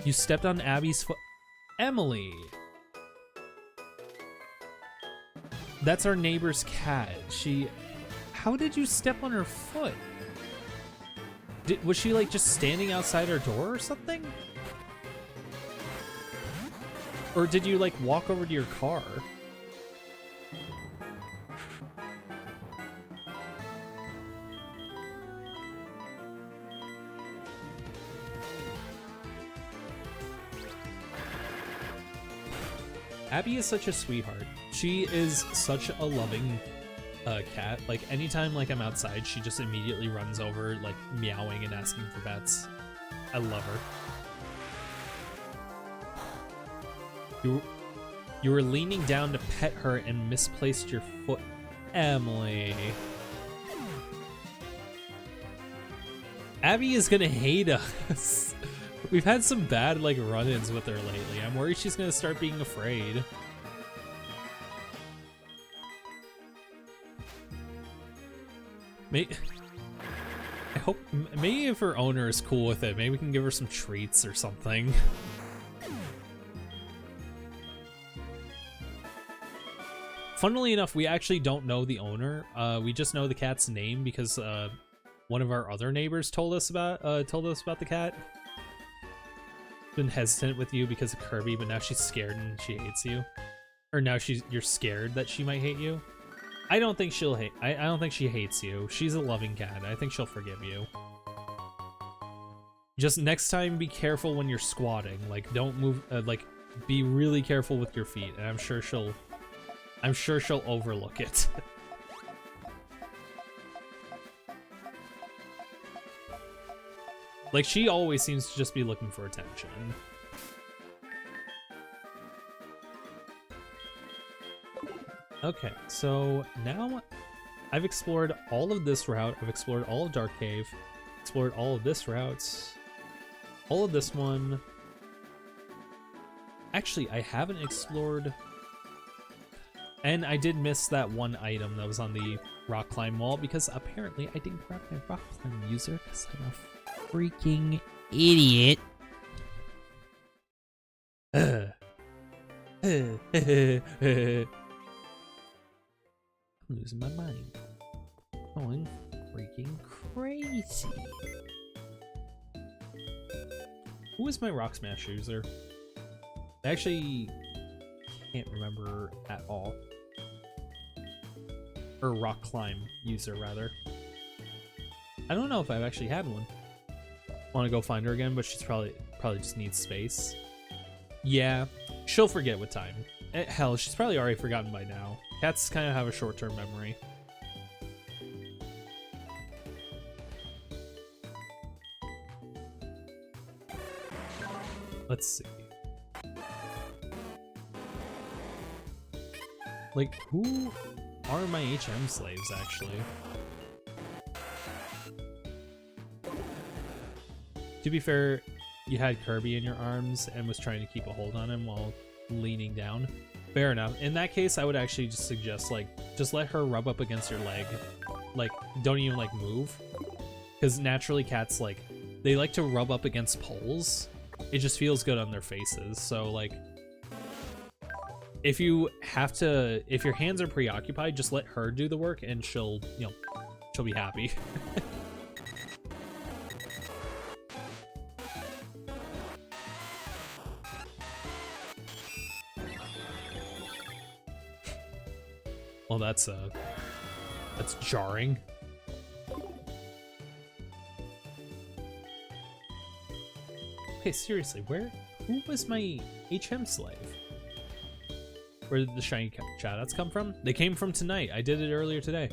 You stepped on Abby's foot. Emily! That's our neighbor's cat. How did you step on her foot? Was she like just standing outside our door or something? Or did you like walk over to your car? Abby is such a sweetheart. She is such a loving cat. Like anytime like I'm outside, she just immediately runs over like meowing and asking for pets. I love her. You were leaning down to pet her and misplaced your foot. Emily. Abby is gonna hate us. We've had some bad like run-ins with her lately. I'm worried she's gonna start being afraid. I hope maybe if her owner is cool with it, maybe we can give her some treats or something. Funnily enough, we actually don't know the owner. We just know the cat's name because one of our other neighbors told us about the cat. Been hesitant with you because of Kirby, but now she's scared and she hates you. Or now you're scared that she might hate you. I don't think she'll hate. I don't think she hates you. She's a loving cat. I think she'll forgive you. Just next time, be careful when you're squatting. Like, don't move. Like, be really careful with your feet. And I'm sure she'll overlook it. Like, she always seems to just be looking for attention. Okay, so now I've explored all of this route. I've explored all of Dark Cave, explored all of this route, all of this one. Actually, I haven't explored, and I did miss that one item that was on the rock climb wall because apparently I didn't grab my rock climb user because I'm a freaking idiot. Losing my mind. Going freaking crazy. Who is my Rock Smash user? I actually can't remember at all. Or Rock Climb user, rather. I don't know if I've actually had one. Want to go find her again, but she's probably just needs space. Yeah, she'll forget with time. Hell, she's probably already forgotten by now. Cats kind of have a short-term memory. Let's see. Like, who are my HM slaves, actually? To be fair, you had Kirby in your arms and was trying to keep a hold on him while leaning down. Fair enough. In that case, I would actually just suggest, like, just let her rub up against your leg. Like, don't even, like, move. Because naturally cats, like, they like to rub up against poles. It just feels good on their faces. So, like, if you have to, if your hands are preoccupied, just let her do the work and she'll, you know, she'll be happy. Well, that's jarring. Okay, seriously, who was my HM slave? Where did the shiny shoutouts come from? They came from tonight. I did it earlier today.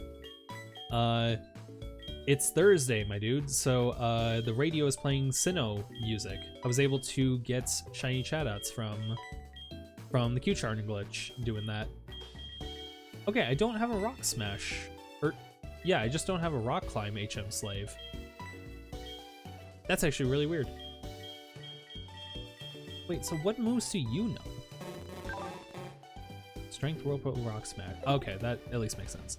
It's Thursday, my dude, so the radio is playing Sinnoh music. I was able to get shiny shoutouts from the Q-Charting glitch doing that. Okay, I don't have a rock smash. Yeah, I just don't have a rock climb HM slave. That's actually really weird. Wait, so what moves do you know? Strength, Whirlpool, Rock Smash. Okay, that at least makes sense.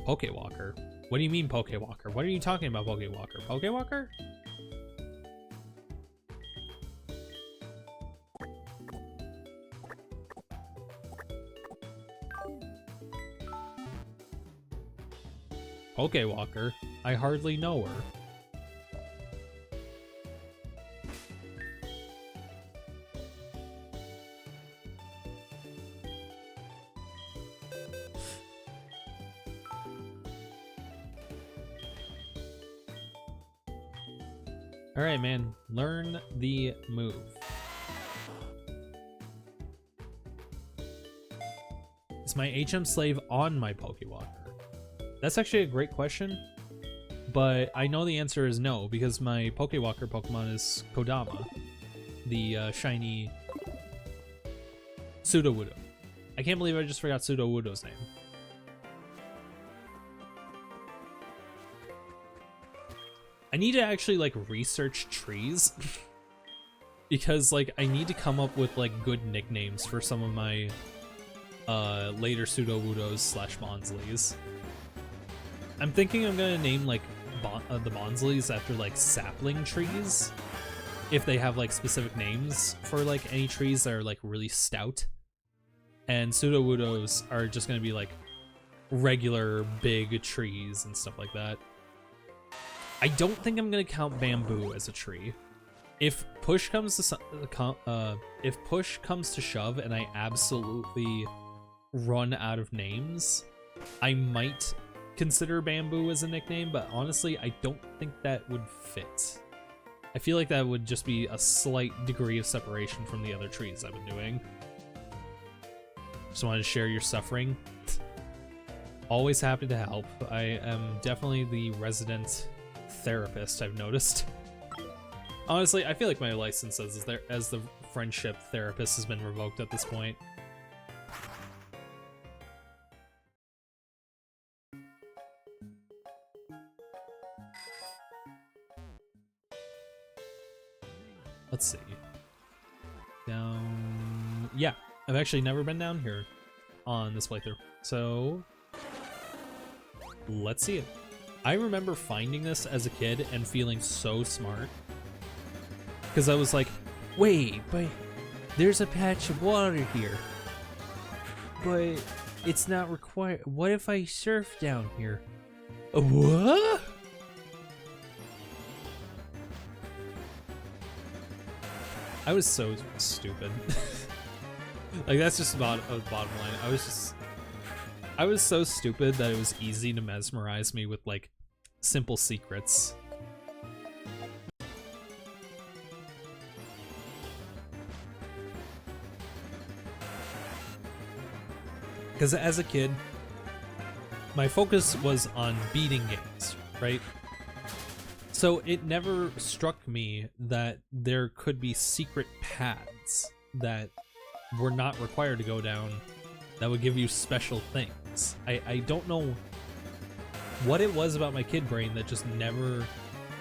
Pokewalker? What do you mean Pokewalker? What are you talking about, Pokewalker? Pokewalker? Pokewalker? I hardly know her. Alright, man. Learn the move. Is my HM slave on my Pokewalker? That's actually a great question, but I know the answer is no, because my Pokewalker Pokemon is Kodama, the shiny Sudowoodo. I can't believe I just forgot Sudowoodo's name. I need to actually like research trees because like I need to come up with like good nicknames for some of my later Sudowoodos / Bonsleys. I'm thinking I'm gonna name like the Bonsleys after like sapling trees, if they have like specific names for like any trees that are like really stout. And Sudowoodos are just gonna be like regular big trees and stuff like that. I don't think I'm gonna count bamboo as a tree. If push comes to shove and I absolutely run out of names, I might consider bamboo as a nickname, but honestly, I don't think that would fit. I feel like that would just be a slight degree of separation from the other trees I've been doing. Just wanted to share your suffering. Always happy to help. I am definitely the resident therapist, I've noticed. Honestly, I feel like my license as the friendship therapist has been revoked at this point. Let's see. Down... Yeah, I've actually never been down here on this playthrough. So, let's see it. I remember finding this as a kid and feeling so smart. Because I was like, wait, but there's a patch of water here. But it's not required. What if I surf down here? What? I was so stupid. Like, that's just about a bottom line. I was so stupid that it was easy to mesmerize me with, like, simple secrets. Because as a kid, my focus was on beating games, right? So it never struck me that there could be secret paths that were not required to go down that would give you special things. I don't know what it was about my kid brain that just never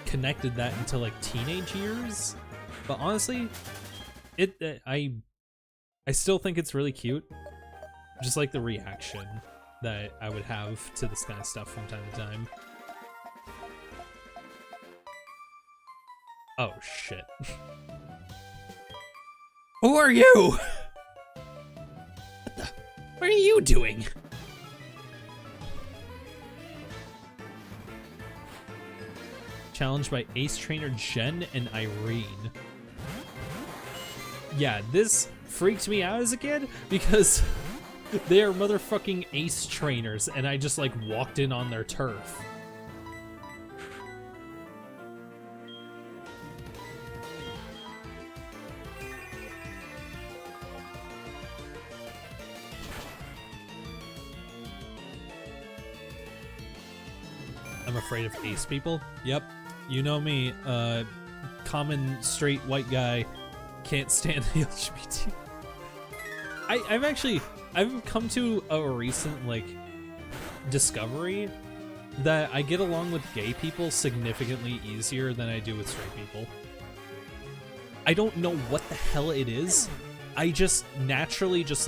connected that until like teenage years. But honestly, I still think it's really cute. Just like the reaction that I would have to this kind of stuff from time to time. Oh shit. Who are you? What are you doing? Challenged by Ace Trainer Jen and Irene. Yeah, this freaked me out as a kid because they are motherfucking Ace Trainers and I just like walked in on their turf. I'm afraid of Ace people. Yep, you know me. Common straight white guy, can't stand the LGBT. I've come to a recent like discovery that I get along with gay people significantly easier than I do with straight people. I don't know what the hell it is. I just naturally just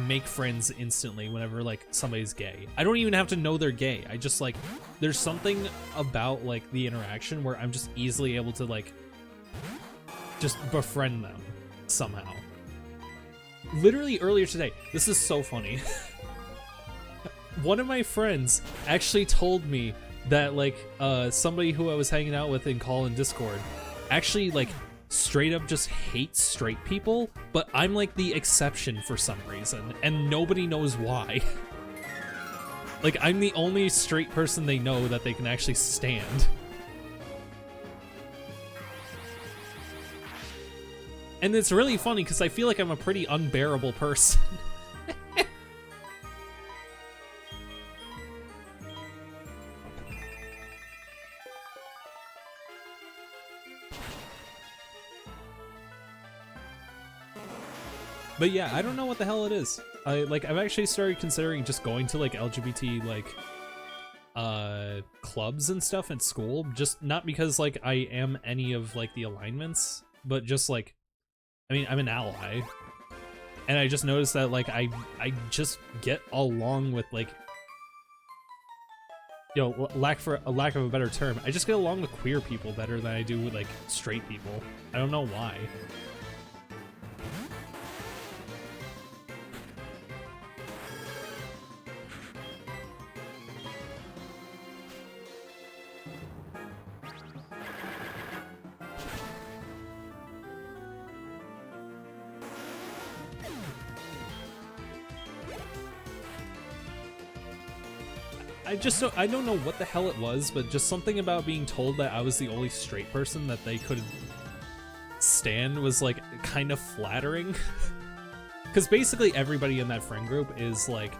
make friends instantly whenever like somebody's gay. I don't even have to know they're gay. I just like, there's something about like the interaction where I'm just easily able to like just befriend them somehow. Literally earlier today, this is so funny. One of my friends actually told me that like somebody who I was hanging out with in call and Discord actually like straight up just hates straight people, but I'm like the exception for some reason, and nobody knows why. Like, I'm the only straight person they know that they can actually stand. And it's really funny because I feel like I'm a pretty unbearable person. But yeah, I don't know what the hell it is. I've actually started considering just going to like LGBT like clubs and stuff at school, just not because like I am any of like the alignments, but just like, I mean, I'm an ally. And I just noticed that like I just get along with like, you know, lack of a better term, I just get along with queer people better than I do with like straight people. I don't know why. I don't know what the hell it was, but just something about being told that I was the only straight person that they could stand was like kind of flattering. Because basically everybody in that friend group is like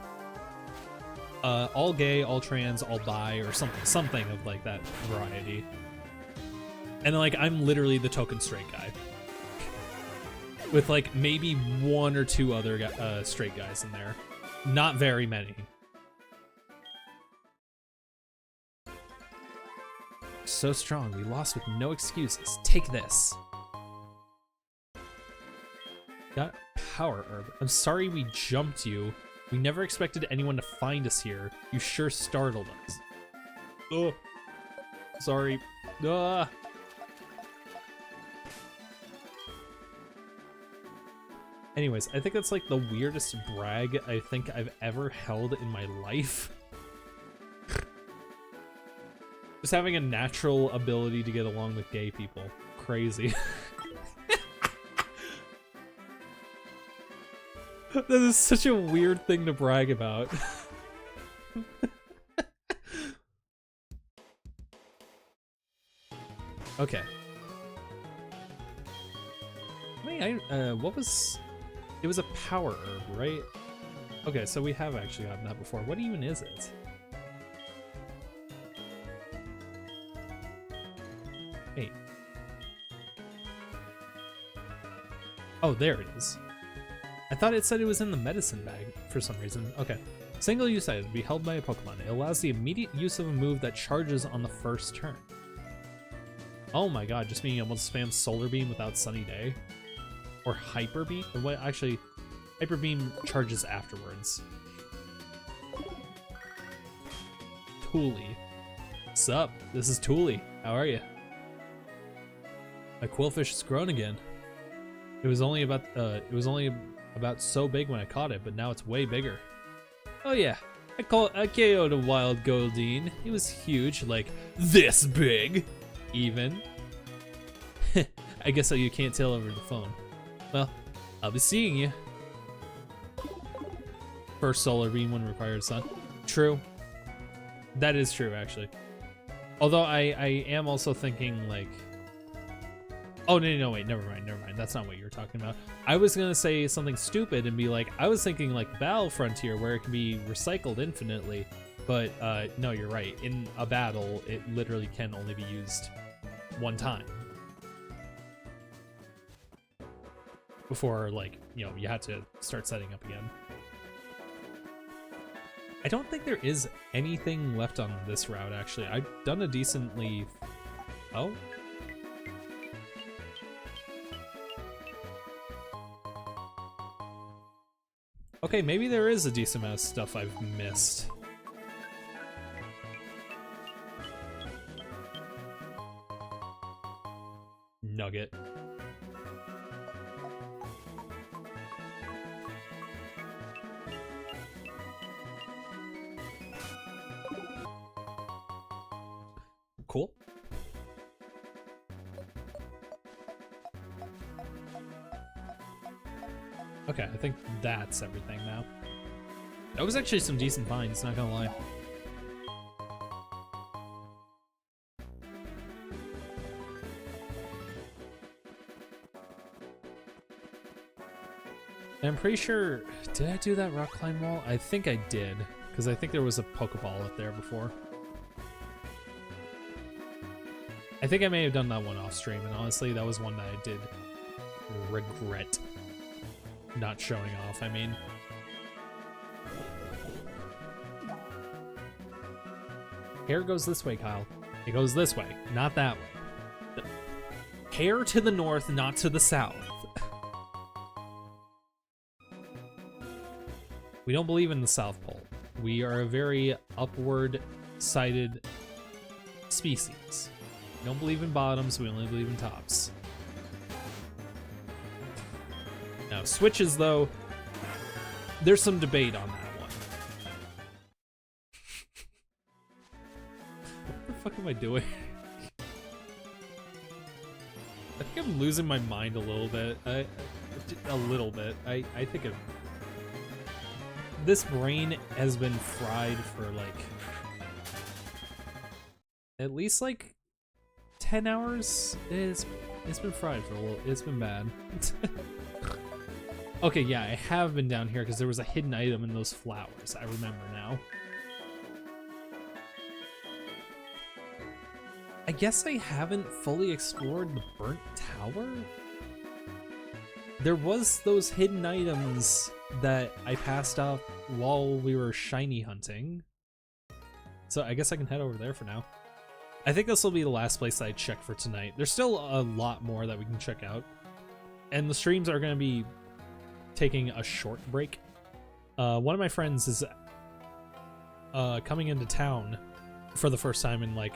all gay, all trans, all bi, or something of like that variety. And like I'm literally the token straight guy. With like maybe one or two other straight guys in there. Not very many. So strong, we lost with no excuses. Take this. Got power herb. I'm sorry we jumped you. We never expected anyone to find us here. You sure startled us. Oh, sorry. Anyways, I think that's like the weirdest brag I think I've ever held in my life. Just having a natural ability to get along with gay people. Crazy. That is such a weird thing to brag about. Okay. Wait, what was... It was a power herb, right? Okay, so we have actually gotten that before. What even is it? Hey. Oh, there it is. I thought it said it was in the medicine bag for some reason. Okay. Single use item, be held by a Pokemon. It allows the immediate use of a move that charges on the first turn. Oh my god, just being able to spam Solar Beam without Sunny Day. Or Hyper Beam? What, actually, Hyper Beam charges afterwards. Toolie. Sup? This is Toolie. How are you? My Quillfish has grown again. It was only about so big when I caught it, but now it's way bigger. Oh yeah, I KO'd a wild Goldine. He was huge, like this big, even. I guess you can't tell over the phone. Well, I'll be seeing you. First solar beam when required, son. True. That is true, actually. Although I am also thinking, like... Oh, no, wait, never mind. That's not what you were talking about. I was gonna say something stupid and be like, I was thinking like Battle Frontier, where it can be recycled infinitely. But, no, you're right. In a battle, it literally can only be used one time. Before, like, you know, you have to start setting up again. I don't think there is anything left on this route, actually. I've done a decently... Oh? Okay, maybe there is a decent amount of stuff I've missed. Nugget. Cool. Okay, I think that's everything now. That was actually some decent finds, not gonna lie. And I'm pretty sure, did I do that rock climb wall? I think I did, because I think there was a Pokeball up there before. I think I may have done that one off stream, and honestly, that was one that I did regret not showing off, I mean. Hair goes this way, Kyle. It goes this way, not that way. Hair to the north, not to the south. We don't believe in the South Pole. We are a very upward-sided species. We don't believe in bottoms, we only believe in tops. Now, switches, though, there's some debate on that one. What the fuck am I doing? I think I'm losing my mind a little bit. I think this brain has been fried for, like, at least, like, 10 hours. It's been fried for a little. It's been bad. Okay, yeah, I have been down here because there was a hidden item in those flowers. I remember now. I guess I haven't fully explored the burnt tower. There was those hidden items that I passed up while we were shiny hunting. So I guess I can head over there for now. I think this will be the last place I check for tonight. There's still a lot more that we can check out. And the streams are going to be taking a short break. One of my friends is coming into town for the first time in like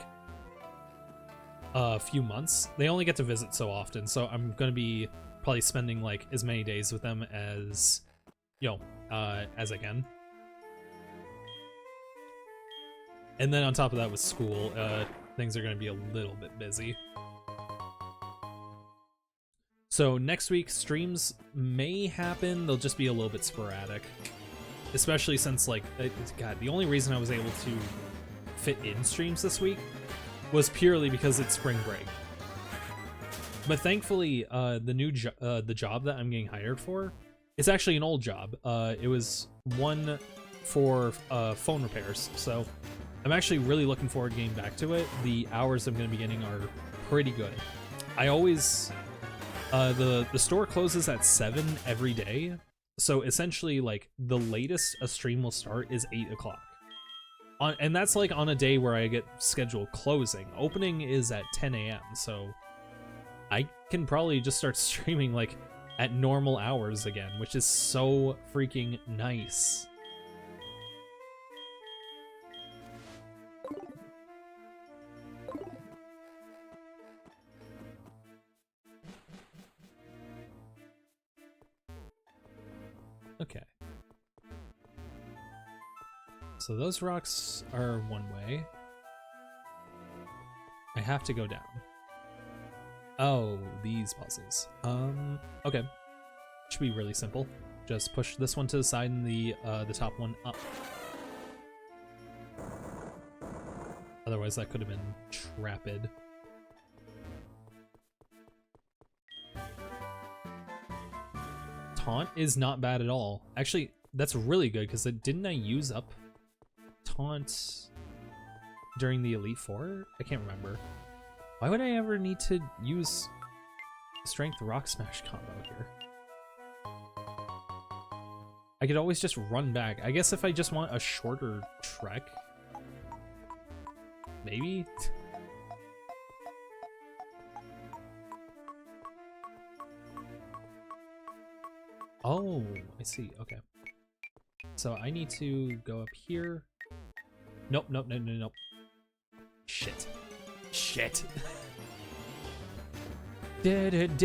a few months. They only get to visit so often, so I'm going to be probably spending like as many days with them as, as I can. And then on top of that with school, things are going to be a little bit busy. So next week, streams may happen. They'll just be a little bit sporadic. Especially since, like, God, the only reason I was able to fit in streams this week was purely because it's spring break. But thankfully, the job that I'm getting hired for, it's actually an old job. It was one for phone repairs. So I'm actually really looking forward to getting back to it. The hours I'm going to be getting are pretty good. I always... the store closes at 7 every day, so essentially, like, the latest a stream will start is 8 o'clock. And that's, like, on a day where I get scheduled closing. Opening is at 10 a.m., so I can probably just start streaming, like, at normal hours again, which is so freaking nice. Okay. So those rocks are one way. I have to go down. Oh, these puzzles. Okay. Should be really simple. Just push this one to the side and the top one up. Otherwise, that could have been trapped. Taunt is not bad at all. Actually, that's really good because didn't I use up taunt during the Elite Four? I can't remember. Why would I ever need to use Strength Rock Smash combo here? I could always just run back. I guess if I just want a shorter trek, maybe? Oh, I see. Okay. So I need to go up here. Nope, nope, no, no, nope. Shit. Shit. I'm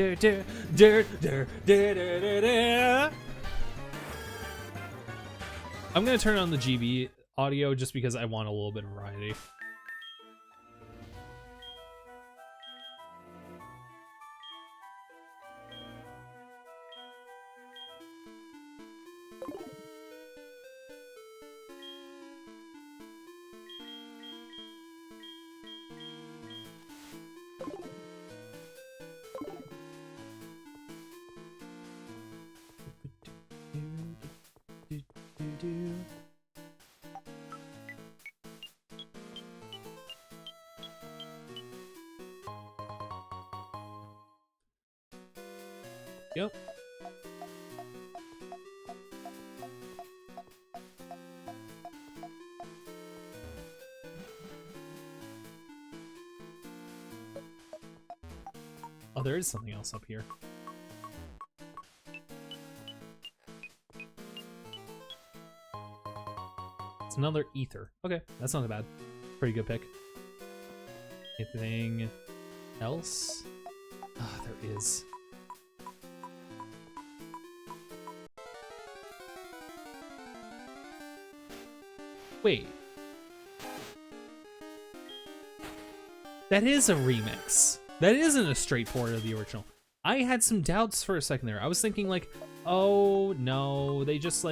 gonna turn on the GB audio just because I want a little bit of variety. Yep. Oh, there is something else up here. It's another ether. Okay, that's not bad. Pretty good pick. Anything else? Ah, there is. Wait. That is a remix. That isn't a straight port of the original. I had some doubts for a second there. I was thinking like, oh no, they just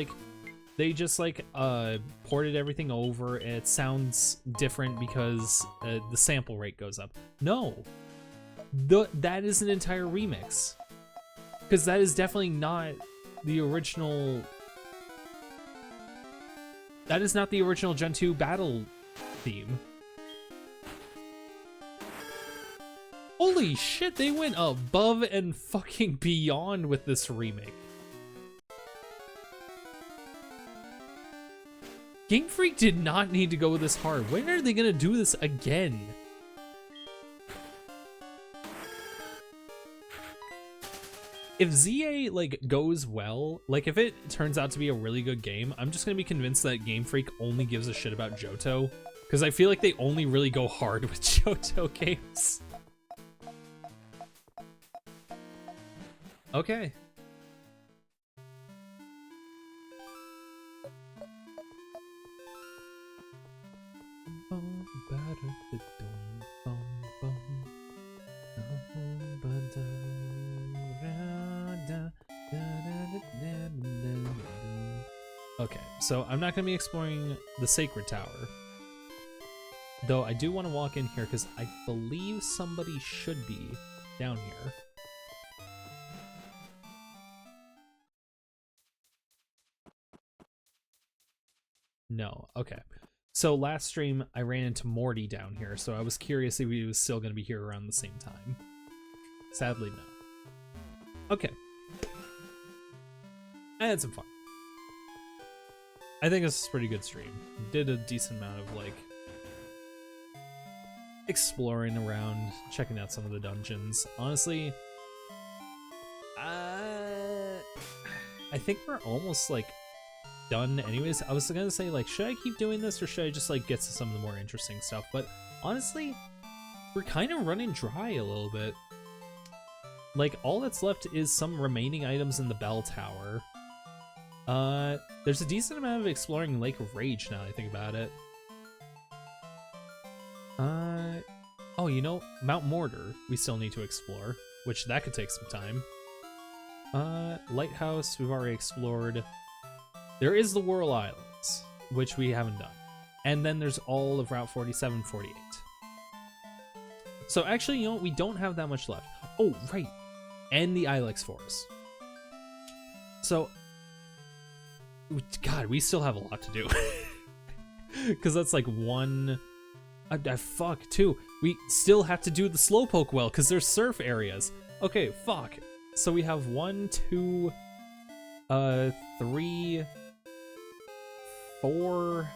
ported everything over. It sounds different because the sample rate goes up. No, that is an entire remix. Because that is definitely not the original. That is not the original Gen 2 battle theme. Holy shit, they went above and fucking beyond with this remake. Game Freak did not need to go this hard. When are they gonna do this again? If ZA like goes well, like if it turns out to be a really good game, I'm just gonna be convinced that Game Freak only gives a shit about Johto, because I feel like they only really go hard with Johto games. Okay. Okay, so I'm not going to be exploring the Sacred Tower. Though I do want to walk in here because I believe somebody should be down here. No, okay. So last stream I ran into Morty down here, so I was curious if he was still going to be here around the same time. Sadly, no. Okay. I had some fun. I think this is a pretty good stream. Did a decent amount of like exploring around, checking out some of the dungeons. Honestly, I think we're almost like done anyways. I was gonna say like, should I keep doing this or should I just like get to some of the more interesting stuff? But honestly, we're kind of running dry a little bit. Like all that's left is some remaining items in the bell tower. There's a decent amount of exploring Lake of Rage now that I think about it. Oh, you know, Mount Mortar we still need to explore, which that could take some time. Lighthouse we've already explored. There is the Whirl Islands, which we haven't done. And then there's all of Route 47, 48. So actually, you know what? We don't have that much left. Oh, right. And the Ilex Forest. So, God, we still have a lot to do. Because that's like one... fuck, two. We still have to do the Slowpoke well, because there's surf areas. Okay, fuck. So we have 1, 2, 3, 4,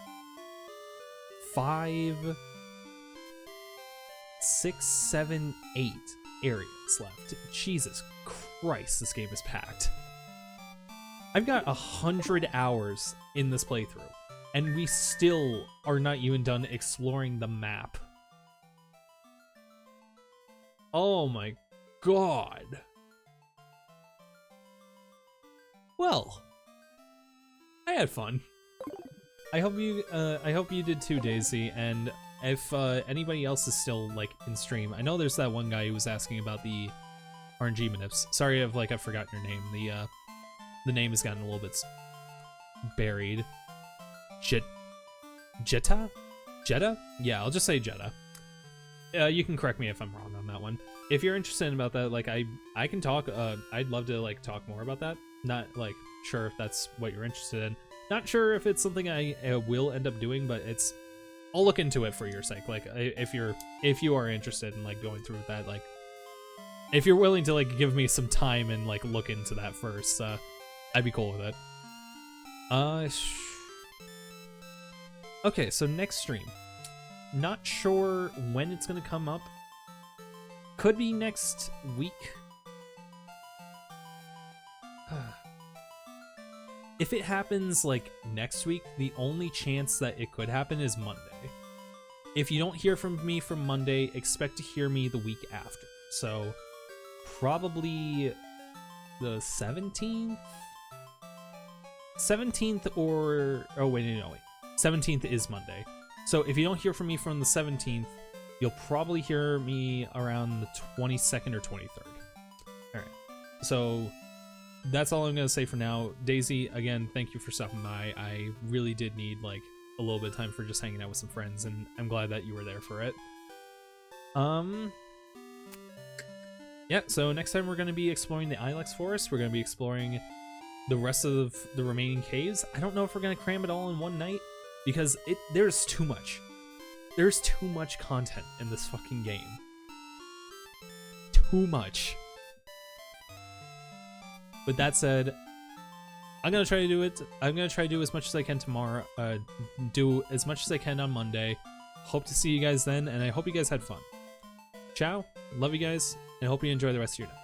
5, 6, 7, 8 areas left. Jesus Christ, this game is packed. I've got 100 hours in this playthrough, and we still are not even done exploring the map. Oh my god. Well, I had fun. I hope you did too, Daisy, and if anybody else is still like in stream, I know there's that one guy who was asking about the RNG manips. Sorry I've forgotten your name. The name has gotten a little bit buried. Jetta? Yeah, I'll just say Jetta. You can correct me if I'm wrong on that one. If you're interested about that, like I can talk. I'd love to like talk more about that. Not like sure if that's what you're interested in. Not sure if it's something I will end up doing, but I'll look into it for your sake. Like if you are interested in like going through that, like if you're willing to like give me some time and like look into that first, I'd be cool with it. Okay, so next stream. Not sure when it's gonna come up. Could be next week. If it happens like next week, the only chance that it could happen is Monday. If you don't hear from me from Monday, expect to hear me the week after. So probably the 17th? 17th or... Oh, wait. 17th is Monday. So if you don't hear from me from the 17th, you'll probably hear me around the 22nd or 23rd. All right. So that's all I'm going to say for now. Daisy, again, thank you for stopping by. I really did need like a little bit of time for just hanging out with some friends, and I'm glad that you were there for it. Yeah, so next time we're going to be exploring the Ilex Forest. We're going to be exploring the rest of the remaining caves. I don't know if we're going to cram it all in one night, because there's too much. There's too much content in this fucking game. Too much. With that said, I'm going to try to do it. I'm going to try to do as much as I can tomorrow. Do as much as I can on Monday. Hope to see you guys then, and I hope you guys had fun. Ciao. Love you guys, and hope you enjoy the rest of your night.